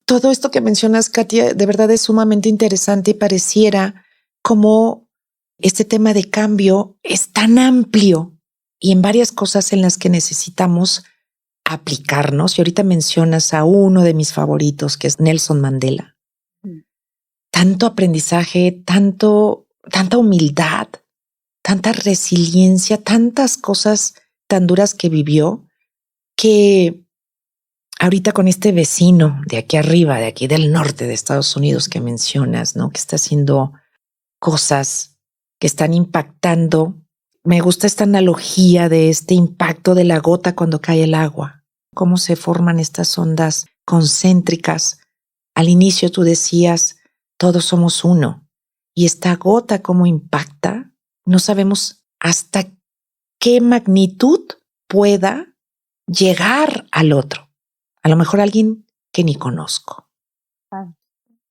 Todo esto que mencionas, Katia, de verdad es sumamente interesante y pareciera como este tema de cambio es tan amplio y en varias cosas en las que necesitamos aplicarnos. Y ahorita mencionas a uno de mis favoritos, que es Nelson Mandela. Tanto aprendizaje, tanta humildad, tanta resiliencia, tantas cosas tan duras que vivió, que ahorita con este vecino de aquí arriba, de aquí del norte de Estados Unidos que mencionas, ¿no? Que está haciendo cosas que están impactando. Me gusta esta analogía de este impacto de la gota cuando cae el agua, cómo se forman estas ondas concéntricas. Al inicio tú decías, todos somos uno, y esta gota cómo impacta, no sabemos hasta qué magnitud pueda llegar al otro. A lo mejor alguien que ni conozco.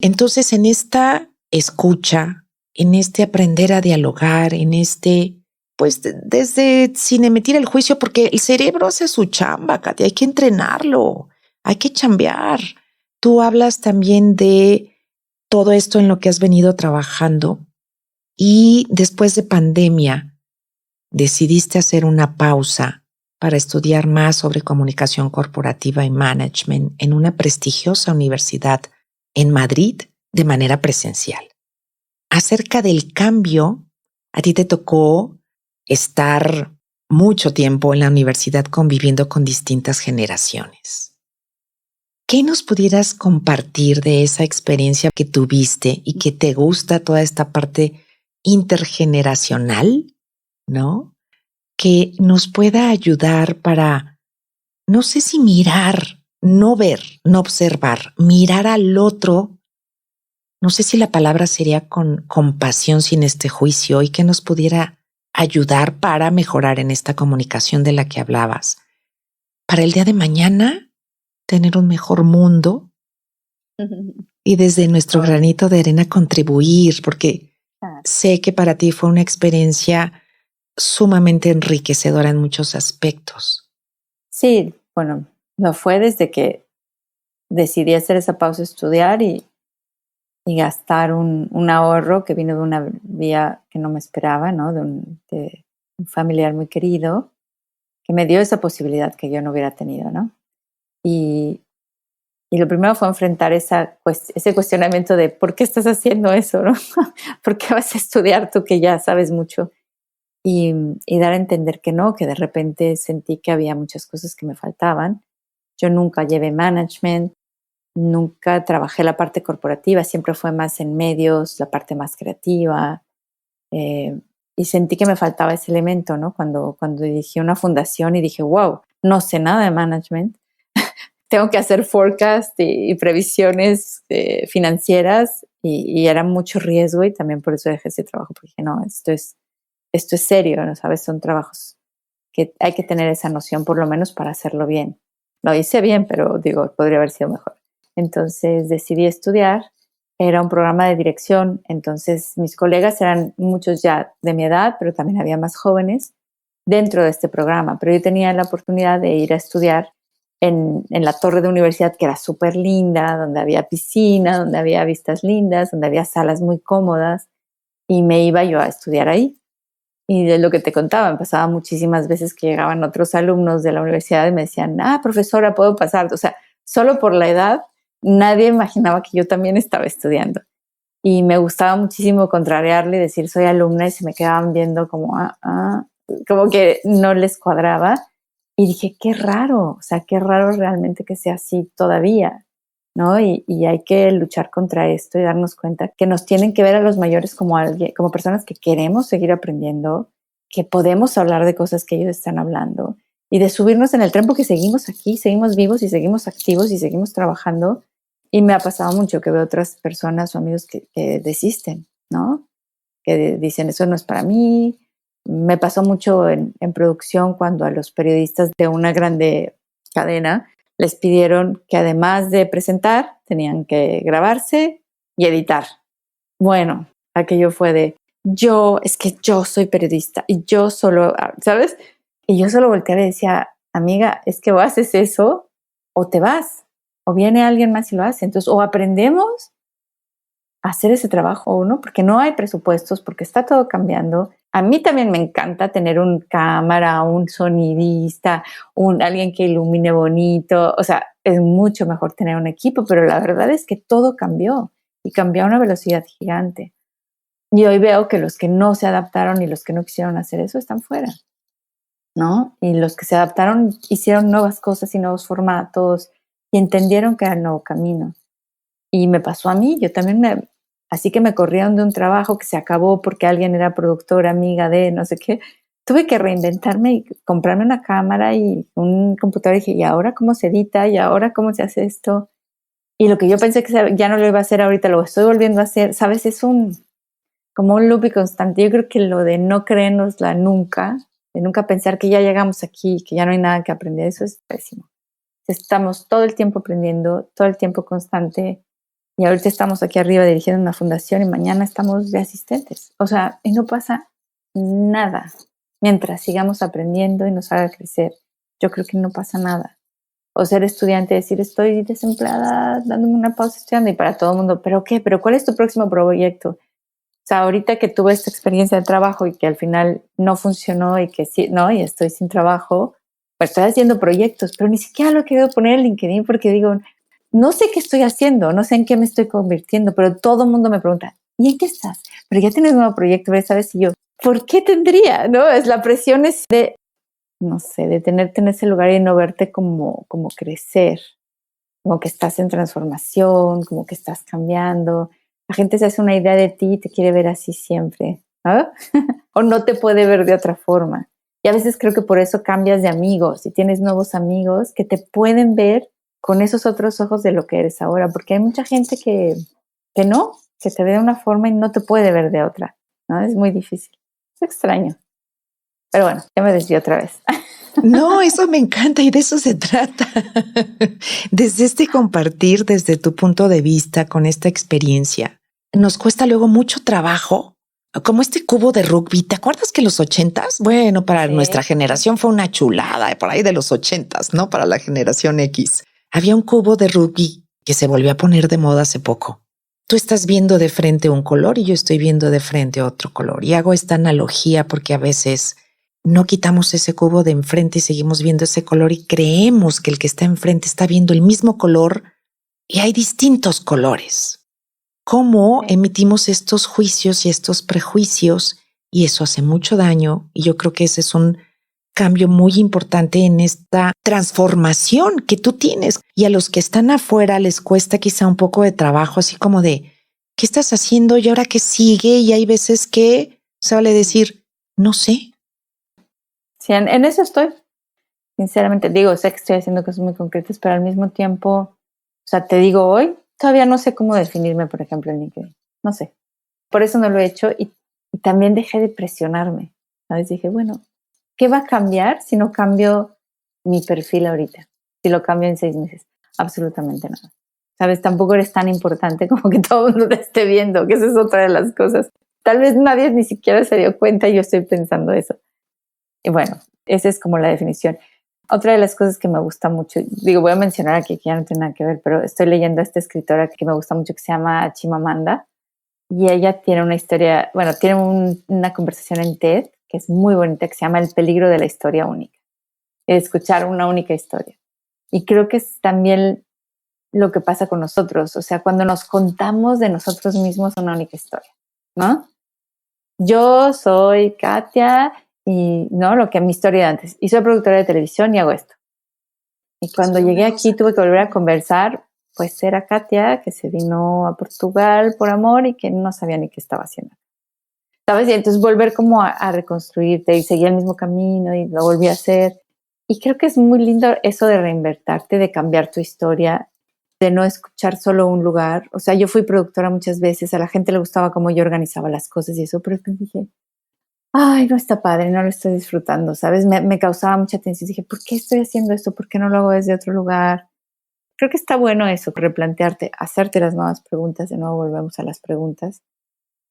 Entonces, en esta escucha, en este aprender a dialogar, en este, pues desde sin emitir el juicio, porque el cerebro hace su chamba, Katia, hay que entrenarlo, hay que chambear. Tú hablas también de todo esto en lo que has venido trabajando y después de pandemia, decidiste hacer una pausa para estudiar más sobre comunicación corporativa y management en una prestigiosa universidad en Madrid de manera presencial. Acerca del cambio, a ti te tocó estar mucho tiempo en la universidad conviviendo con distintas generaciones. ¿Qué nos pudieras compartir de esa experiencia que tuviste y que te gusta toda esta parte intergeneracional, ¿no? Que nos pueda ayudar para, no sé si mirar, no ver, no observar, mirar al otro. No sé si la palabra sería con compasión sin este juicio y que nos pudiera ayudar para mejorar en esta comunicación de la que hablabas. Para el día de mañana, tener un mejor mundo y desde nuestro granito de arena contribuir, porque sé que para ti fue una experiencia sumamente enriquecedora en muchos aspectos. Sí, bueno, lo fue desde que decidí hacer esa pausa, estudiar y gastar un ahorro que vino de una vía que no me esperaba, ¿no? De un familiar muy querido que me dio esa posibilidad que yo no hubiera tenido, ¿no? Y lo primero fue enfrentar ese cuestionamiento de ¿por qué estás haciendo eso, no? ¿Por qué vas a estudiar tú que ya sabes mucho? Y dar a entender que no, que de repente sentí que había muchas cosas que me faltaban. Yo nunca llevé management, nunca trabajé la parte corporativa, siempre fue más en medios, la parte más creativa. Y sentí que me faltaba ese elemento, ¿no? Cuando dirigí una fundación y dije, wow, no sé nada de management, tengo que hacer forecast y previsiones financieras y era mucho riesgo y también por eso dejé ese trabajo, porque dije, no, esto es serio, ¿no? ¿Sabes? Son trabajos que hay que tener esa noción por lo menos para hacerlo bien. Lo hice bien, pero digo, podría haber sido mejor. Entonces decidí estudiar. Era un programa de dirección, entonces mis colegas eran muchos ya de mi edad, pero también había más jóvenes dentro de este programa. Pero yo tenía la oportunidad de ir a estudiar en la torre de universidad, que era súper linda, donde había piscina, donde había vistas lindas, donde había salas muy cómodas, y me iba yo a estudiar ahí. Y de lo que te contaba, me pasaba muchísimas veces que llegaban otros alumnos de la universidad y me decían, profesora, ¿puedo pasar? O sea, solo por la edad, nadie imaginaba que yo también estaba estudiando. Y me gustaba muchísimo contrariarle y decir, soy alumna, y se me quedaban viendo como, como que no les cuadraba. Y dije, qué raro, o sea, qué raro realmente que sea así todavía, ¿no? Y hay que luchar contra esto y darnos cuenta que nos tienen que ver a los mayores como alguien, como personas que queremos seguir aprendiendo, que podemos hablar de cosas que ellos están hablando y de subirnos en el tren porque seguimos aquí, seguimos vivos y seguimos activos y seguimos trabajando. Y me ha pasado mucho que veo otras personas o amigos que desisten, ¿no? Que dicen, eso no es para mí. Me pasó mucho en producción cuando a los periodistas de una grande cadena les pidieron que además de presentar, tenían que grabarse y editar. Bueno, aquello fue de, es que yo soy periodista y yo solo, ¿sabes? Y yo solo volteaba y decía, amiga, es que o haces eso o te vas, o viene alguien más y lo hace. Entonces, o aprendemos a hacer ese trabajo, ¿no? Porque no hay presupuestos, porque está todo cambiando. A mí también me encanta tener un cámara, un sonidista, alguien que ilumine bonito. O sea, es mucho mejor tener un equipo, pero la verdad es que todo cambió y cambió a una velocidad gigante. Y hoy veo que los que no se adaptaron y los que no quisieron hacer eso están fuera, ¿no? Y los que se adaptaron hicieron nuevas cosas y nuevos formatos y entendieron que era el nuevo camino. Y me pasó a mí, yo también así que me corrieron de un trabajo que se acabó porque alguien era productora, amiga de no sé qué. Tuve que reinventarme y comprarme una cámara y un computador y dije, ¿y ahora cómo se edita? ¿Y ahora cómo se hace esto? Y lo que yo pensé que ya no lo iba a hacer ahorita, lo estoy volviendo a hacer. ¿Sabes? Es como un loop y constante. Yo creo que lo de no creérnosla nunca, de nunca pensar que ya llegamos aquí, que ya no hay nada que aprender, eso es pésimo. Estamos todo el tiempo aprendiendo, todo el tiempo constante. Y ahorita estamos aquí arriba dirigiendo una fundación y mañana estamos de asistentes. O sea, y no pasa nada. Mientras sigamos aprendiendo y nos haga crecer, yo creo que no pasa nada. O ser estudiante, decir, estoy desempleada, dándome una pausa estudiando y para todo el mundo, ¿pero qué? ¿Pero cuál es tu próximo proyecto? sea, ahorita que tuve esta experiencia de trabajo y que al final no funcionó y que sí, no, y estoy sin trabajo, pues estoy haciendo proyectos, pero ni siquiera lo he querido poner en LinkedIn porque digo, no sé qué estoy haciendo, no sé en qué me estoy convirtiendo, pero todo el mundo me pregunta, ¿y en qué estás? Pero ya tienes un nuevo proyecto, ¿sabes? Y yo, ¿por qué tendría? ¿No? Es la presión es de, no sé, de tenerte en ese lugar y no verte como crecer, como que estás en transformación, como que estás cambiando. La gente se hace una idea de ti y te quiere ver así siempre, ¿no? O no te puede ver de otra forma. Y a veces creo que por eso cambias de amigos y tienes nuevos amigos que te pueden ver con esos otros ojos de lo que eres ahora, porque hay mucha gente que no, que te ve de una forma y no te puede ver de otra, ¿no? Es muy difícil. Es extraño. Pero bueno, ya me desvío otra vez. No, eso me encanta y de eso se trata. Desde este compartir, desde tu punto de vista, con esta experiencia, nos cuesta luego mucho trabajo, como este cubo de rugby. ¿Te acuerdas que los 80s? Bueno, para nuestra generación fue una chulada, por ahí de los 80s, ¿no? Para la generación X. Había un cubo de rugby que se volvió a poner de moda hace poco. Tú estás viendo de frente un color y yo estoy viendo de frente otro color. Y hago esta analogía porque a veces no quitamos ese cubo de enfrente y seguimos viendo ese color y creemos que el que está enfrente está viendo el mismo color y hay distintos colores. ¿Cómo emitimos estos juicios y estos prejuicios? Y eso hace mucho daño y yo creo que ese es un cambio muy importante en esta transformación que tú tienes. Y a los que están afuera les cuesta quizá un poco de trabajo, así como de, ¿qué estás haciendo y ahora qué sigue? Y hay veces que se vale decir, no sé. Sí, en eso estoy. Sinceramente, digo, sé que estoy haciendo cosas muy concretas, pero al mismo tiempo, o sea, te digo hoy, todavía no sé cómo definirme, por ejemplo, en LinkedIn. No sé. Por eso no lo he hecho y también dejé de presionarme. ¿Sabes? Dije, bueno, ¿qué va a cambiar si no cambio mi perfil ahorita? Si lo cambio en 6 meses. Absolutamente nada. ¿Sabes? Tampoco eres tan importante como que todo el mundo te esté viendo, que esa es otra de las cosas. Tal vez nadie ni siquiera se dio cuenta y yo estoy pensando eso. Y bueno, esa es como la definición. Otra de las cosas que me gusta mucho, digo, voy a mencionar aquí que ya no tiene nada que ver, pero estoy leyendo a esta escritora que me gusta mucho que se llama Chimamanda y ella tiene una historia, bueno, tiene una conversación en TED que es muy bonita que se llama El peligro de la historia única, escuchar una única historia. Y creo que es también lo que pasa con nosotros, o sea, cuando nos contamos de nosotros mismos una única historia, ¿no? Yo soy Katia y no lo que mi historia de antes. Y soy productora de televisión y hago esto. Y cuando llegué aquí tuve que volver a conversar, pues era Katia que se vino a Portugal por amor y que no sabía ni qué estaba haciendo. ¿Sabes? Y entonces volver como a reconstruirte y seguir el mismo camino y lo volví a hacer. Y creo que es muy lindo eso de reinvertirte, de cambiar tu historia, de no escuchar solo un lugar. O sea, yo fui productora muchas veces, a la gente le gustaba cómo yo organizaba las cosas y eso, pero dije, ay, no está padre, no lo estoy disfrutando, ¿sabes? Me causaba mucha tensión. Dije, ¿por qué estoy haciendo esto? ¿Por qué no lo hago desde otro lugar? Creo que está bueno eso, replantearte, hacerte las nuevas preguntas. De nuevo volvemos a las preguntas.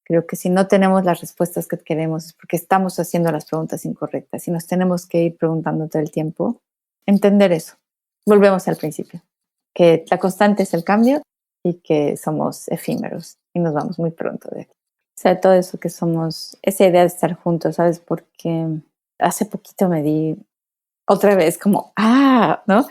Creo que si no tenemos las respuestas que queremos es porque estamos haciendo las preguntas incorrectas y nos tenemos que ir preguntando todo el tiempo. Entender eso. Volvemos al principio, que la constante es el cambio y que somos efímeros y nos vamos muy pronto de aquí. O sea, todo eso que somos, esa idea de estar juntos, ¿sabes? Porque hace poquito me di otra vez como, ¿no?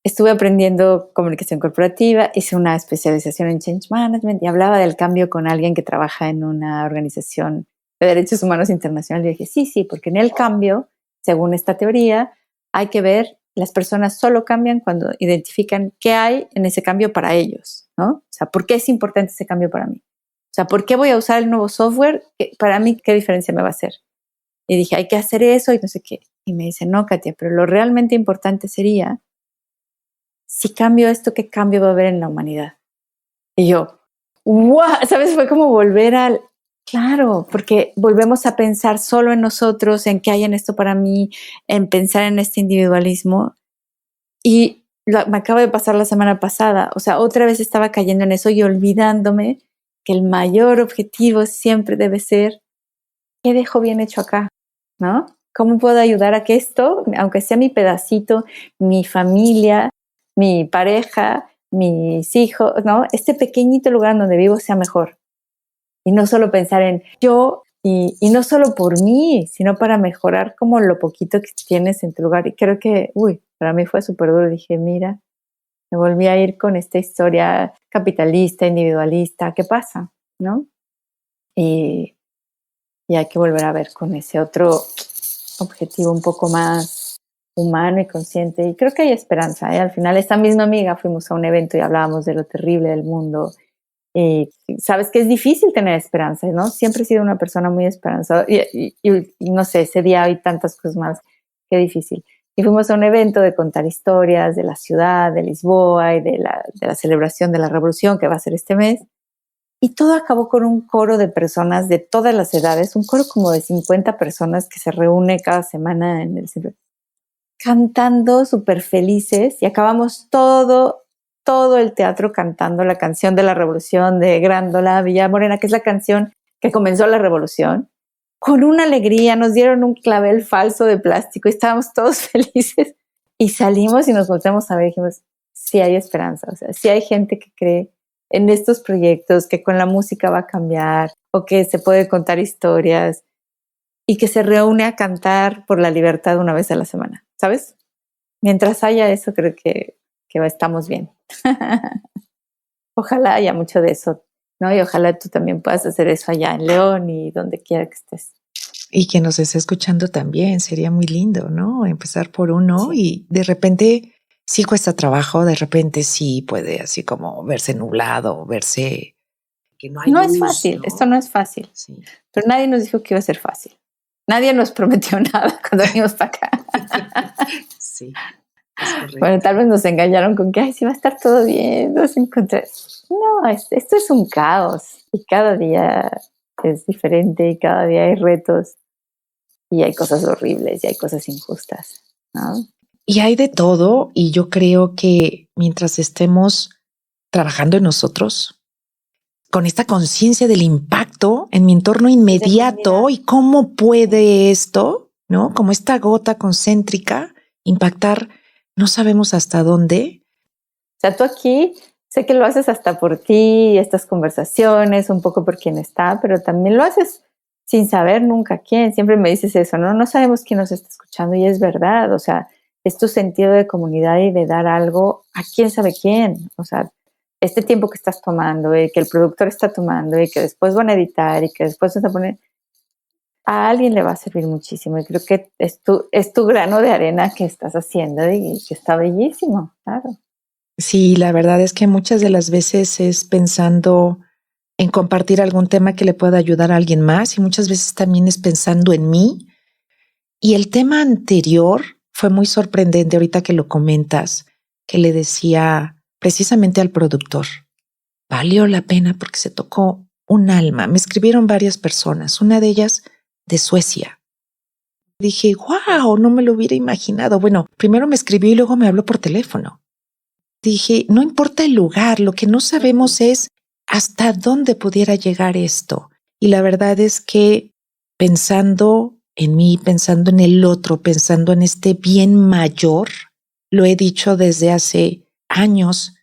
Estuve aprendiendo comunicación corporativa, hice una especialización en Change Management y hablaba del cambio con alguien que trabaja en una organización de derechos humanos internacional. Y dije, sí, porque en el cambio, según esta teoría, hay que ver, las personas solo cambian cuando identifican qué hay en ese cambio para ellos, ¿no? O sea, ¿por qué es importante ese cambio para mí? O sea, ¿por qué voy a usar el nuevo software? Para mí, ¿qué diferencia me va a hacer? Y dije, hay que hacer eso y no sé qué. Y me dice, no, Katia, pero lo realmente importante sería, si cambio esto, ¿qué cambio va a haber en la humanidad? Y yo, ¡guau! ¿Sabes? Fue como volver al, claro, porque volvemos a pensar solo en nosotros, en qué hay en esto para mí, en pensar en este individualismo. Y me acaba de pasar la semana pasada, o sea, otra vez estaba cayendo en eso y olvidándome que el mayor objetivo siempre debe ser, ¿qué dejo bien hecho acá? ¿No? ¿Cómo puedo ayudar a que esto, aunque sea mi pedacito, mi familia, mi pareja, mis hijos, ¿no? Este pequeñito lugar donde vivo sea mejor? y no solo pensar en yo y no solo por mí, sino para mejorar como lo poquito que tienes en tu lugar. Y creo que, para mí fue súper duro. Dije, mira, me volví a ir con esta historia capitalista, individualista. ¿Qué pasa? ¿No? Y hay que volver a ver con ese otro objetivo un poco más humano y consciente. Y creo que hay esperanza, ¿eh? Al final, esta misma amiga fuimos a un evento y hablábamos de lo terrible del mundo. Y sabes que es difícil tener esperanza, ¿no? Siempre he sido una persona muy esperanzada y no sé, ese día hay tantas cosas más, qué difícil. Y fuimos a un evento de contar historias de la ciudad, de Lisboa y de la celebración de la revolución que va a ser este mes. Y todo acabó con un coro de personas de todas las edades, un coro como de 50 personas que se reúne cada semana en el centro, cantando súper felices, y acabamos todo el teatro cantando la canción de la revolución de Grándola Villamorena, que es la canción que comenzó la revolución, con una alegría. Nos dieron un clavel falso de plástico y estábamos todos felices, y salimos y nos volteamos a ver y dijimos, sí hay esperanza, o sea, sí hay gente que cree en estos proyectos, que con la música va a cambiar, o que se puede contar historias, y que se reúne a cantar por la libertad una vez a la semana, ¿sabes? Mientras haya eso, creo que estamos bien. Ojalá haya mucho de eso, ¿no? Y ojalá tú también puedas hacer eso allá en León y donde quiera que estés. Y que nos esté escuchando también, sería muy lindo, ¿no? Empezar por uno, Sí. y de repente sí cuesta trabajo, de repente sí puede así como verse nublado, verse que no hay No es luz, fácil, esto ¿no? no es fácil. Sí. Pero nadie nos dijo que iba a ser fácil. Nadie nos prometió nada cuando vinimos para acá. Sí, es correcto. Bueno, tal vez nos engañaron con que, ay, sí va a estar todo bien, nos encontré. No, esto es un caos, y cada día es diferente, y cada día hay retos, y hay cosas horribles, y hay cosas injustas, ¿no? Y hay de todo, y yo creo que mientras estemos trabajando en nosotros, con esta conciencia del impacto en mi entorno inmediato y cómo puede esto, ¿no? Como esta gota concéntrica, impactar, no sabemos hasta dónde. O sea, tú aquí, sé que lo haces hasta por ti, estas conversaciones, un poco por quien está, pero también lo haces sin saber nunca quién. Siempre me dices eso, ¿no? No sabemos quién nos está escuchando, y es verdad. O sea, es tu sentido de comunidad y de dar algo a quién sabe quién. O sea, este tiempo que estás tomando y que el productor está tomando y que después van a editar y que después vas a poner, a alguien le va a servir muchísimo. Y creo que es tu grano de arena que estás haciendo y que está bellísimo, claro. Sí, la verdad es que muchas de las veces es pensando en compartir algún tema que le pueda ayudar a alguien más, y muchas veces también es pensando en mí. Y el tema anterior fue muy sorprendente ahorita que lo comentas, que le decía precisamente al productor, valió la pena porque se tocó un alma. Me escribieron varias personas, una de ellas de Suecia. Dije, wow, no me lo hubiera imaginado. Bueno, primero me escribió y luego me habló por teléfono. Dije, no importa el lugar, lo que no sabemos es hasta dónde pudiera llegar esto. Y la verdad es que pensando en mí, pensando en el otro, pensando en este bien mayor, lo he dicho desde hace años,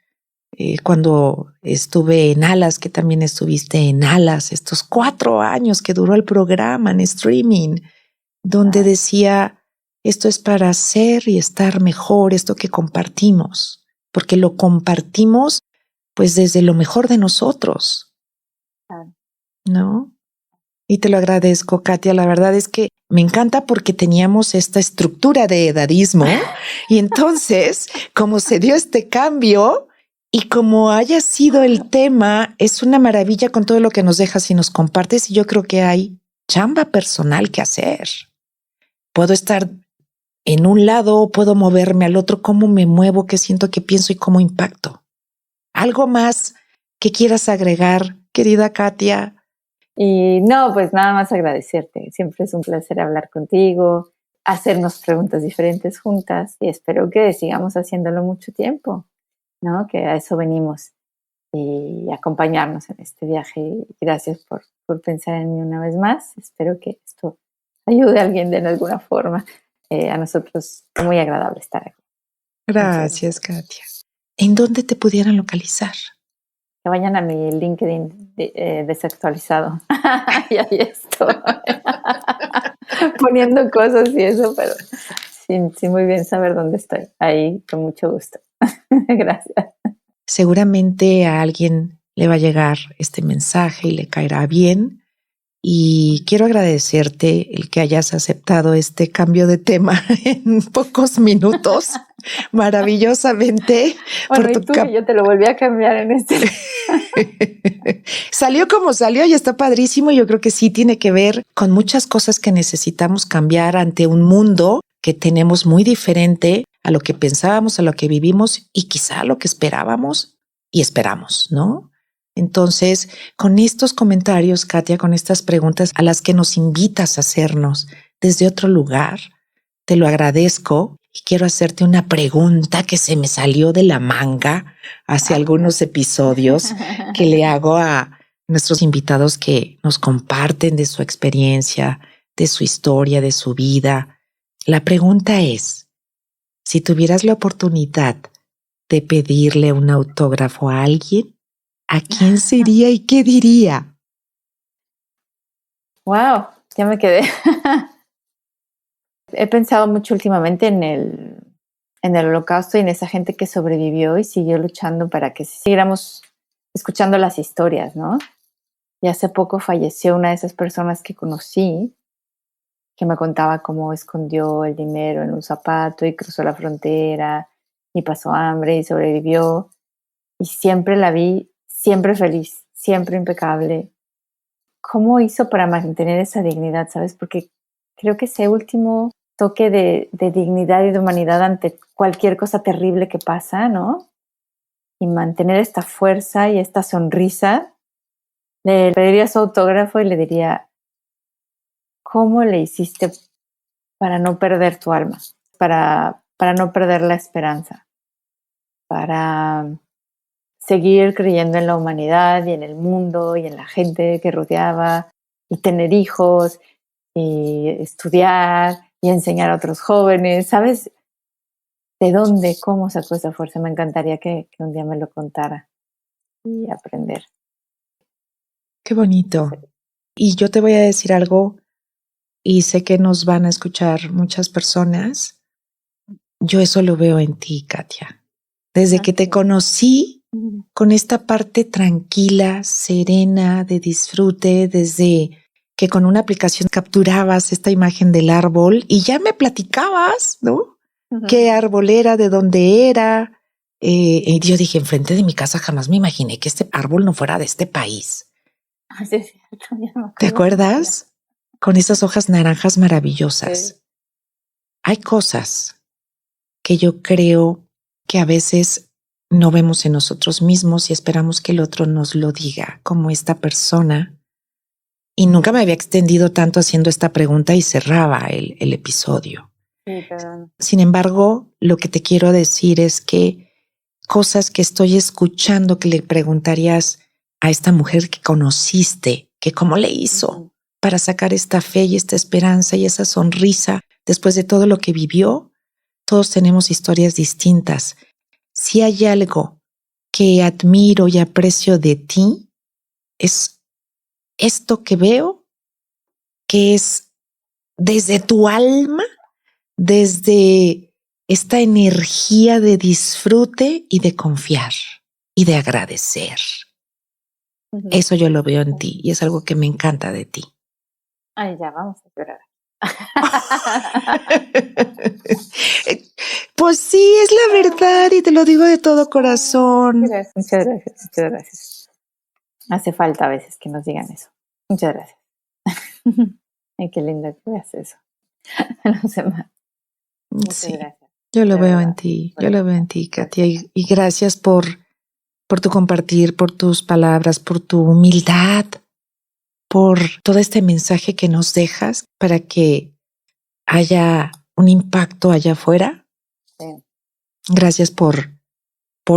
cuando estuve en Alas, que también estuviste en Alas, estos 4 años que duró el programa en streaming, donde decía, esto es para ser y estar mejor, esto que compartimos, porque lo compartimos pues desde lo mejor de nosotros, ¿no? Y te lo agradezco, Katia. La verdad es que me encanta porque teníamos esta estructura de edadismo, y entonces, como se dio este cambio y como haya sido el tema, es una maravilla con todo lo que nos dejas y nos compartes, y yo creo que hay chamba personal que hacer. Puedo estar en un lado, puedo moverme al otro, cómo me muevo, qué siento, qué pienso y cómo impacto. ¿Algo más que quieras agregar, querida Katia? Y no, pues nada más agradecerte. Siempre es un placer hablar contigo, hacernos preguntas diferentes juntas, y espero que sigamos haciéndolo mucho tiempo, ¿no? Que a eso venimos, y acompañarnos en este viaje. Y gracias por pensar en mí una vez más. Espero que esto ayude a alguien de alguna forma. A nosotros es muy agradable estar aquí. Gracias, Katia. ¿En dónde te pudieran localizar? que vayan a mi LinkedIn desactualizado. Y ahí estoy poniendo cosas y eso, pero sí, muy bien saber dónde estoy. Ahí, con mucho gusto. Gracias. Seguramente a alguien le va a llegar este mensaje y le caerá bien. Y quiero agradecerte el que hayas aceptado este cambio de tema en pocos minutos, maravillosamente. Bueno, y tú, yo te lo volví a cambiar en este. Salió como salió y está padrísimo. Yo creo que sí tiene que ver con muchas cosas que necesitamos cambiar ante un mundo que tenemos muy diferente a lo que pensábamos, a lo que vivimos y quizá a lo que esperábamos y esperamos, ¿no? Entonces, con estos comentarios, Katia, con estas preguntas a las que nos invitas a hacernos desde otro lugar, te lo agradezco y quiero hacerte una pregunta que se me salió de la manga hace algunos episodios que le hago a nuestros invitados que nos comparten de su experiencia, de su historia, de su vida. La pregunta es, si tuvieras la oportunidad de pedirle un autógrafo a alguien, ¿a quién sería y qué diría? Wow, ya me quedé. He pensado mucho últimamente en el Holocausto y en esa gente que sobrevivió y siguió luchando para que siguiéramos escuchando las historias, ¿no? Y hace poco falleció una de esas personas que conocí, que me contaba cómo escondió el dinero en un zapato y cruzó la frontera y pasó hambre y sobrevivió. Y siempre la vi, siempre feliz, siempre impecable. ¿Cómo hizo para mantener esa dignidad, sabes? Porque creo que ese último toque de dignidad y de humanidad ante cualquier cosa terrible que pasa, ¿no? Y mantener esta fuerza y esta sonrisa. Le pediría su autógrafo y le diría, ¿cómo le hiciste para no perder tu alma? Para no perder la esperanza. Para seguir creyendo en la humanidad y en el mundo y en la gente que rodeaba y tener hijos y estudiar y enseñar a otros jóvenes. ¿Sabes de dónde, cómo sacó esa fuerza? Me encantaría que un día me lo contara y aprender. Qué bonito. Y yo te voy a decir algo y sé que nos van a escuchar muchas personas. Yo eso lo veo en ti, Katia. Desde que te conocí con esta parte tranquila, serena, de disfrute, desde que con una aplicación capturabas esta imagen del árbol y ya me platicabas, ¿no? ¿Qué árbol era? ¿De dónde era? Y yo dije, enfrente de mi casa jamás me imaginé que este árbol no fuera de este país. Sí, es cierto, ya me acuerdo. ¿Te acuerdas? Con esas hojas naranjas maravillosas. Sí. Hay cosas que yo creo que a veces no vemos en nosotros mismos y esperamos que el otro nos lo diga, como esta persona. Y nunca me había extendido tanto haciendo esta pregunta y cerraba el episodio. Sí, pero... Sin embargo, lo que te quiero decir es que cosas que estoy escuchando que le preguntarías a esta mujer que conociste, que cómo le hizo para sacar esta fe y esta esperanza y esa sonrisa después de todo lo que vivió. Todos tenemos historias distintas. Si hay algo que admiro y aprecio de ti, es esto que veo, que es desde tu alma, desde esta energía de disfrute y de confiar y de agradecer. Eso yo lo veo en ti y es algo que me encanta de ti. Ay, ya, vamos a llorar. Pues sí, es la verdad y te lo digo de todo corazón. Gracias, muchas gracias. Hace falta a veces que nos digan eso. Muchas gracias. Ay, qué lindo que veas eso. No sé más. Sí, gracias. Yo lo veo en ti, Katia, y gracias por tu compartir, por tus palabras, por tu humildad, por todo este mensaje que nos dejas para que haya un impacto allá afuera. Sí. Gracias por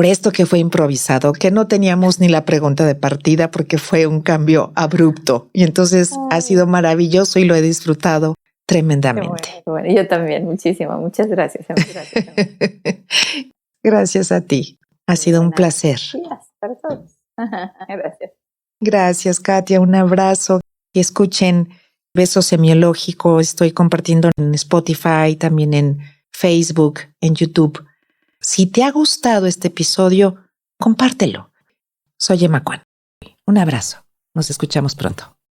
esto que fue improvisado, que no teníamos ni la pregunta de partida porque fue un cambio abrupto y entonces ha sido maravilloso y lo he disfrutado tremendamente. Qué bueno. Yo también, muchísimo. Muchas gracias. Gracias a ti. Ha sido un placer. Gracias para todos. Gracias. Gracias, Katia. Un abrazo. Y escuchen Beso Semiológico. Estoy compartiendo en Spotify, también en Facebook, en YouTube. Si te ha gustado este episodio, compártelo. Soy Emma Cuan. Un abrazo. Nos escuchamos pronto.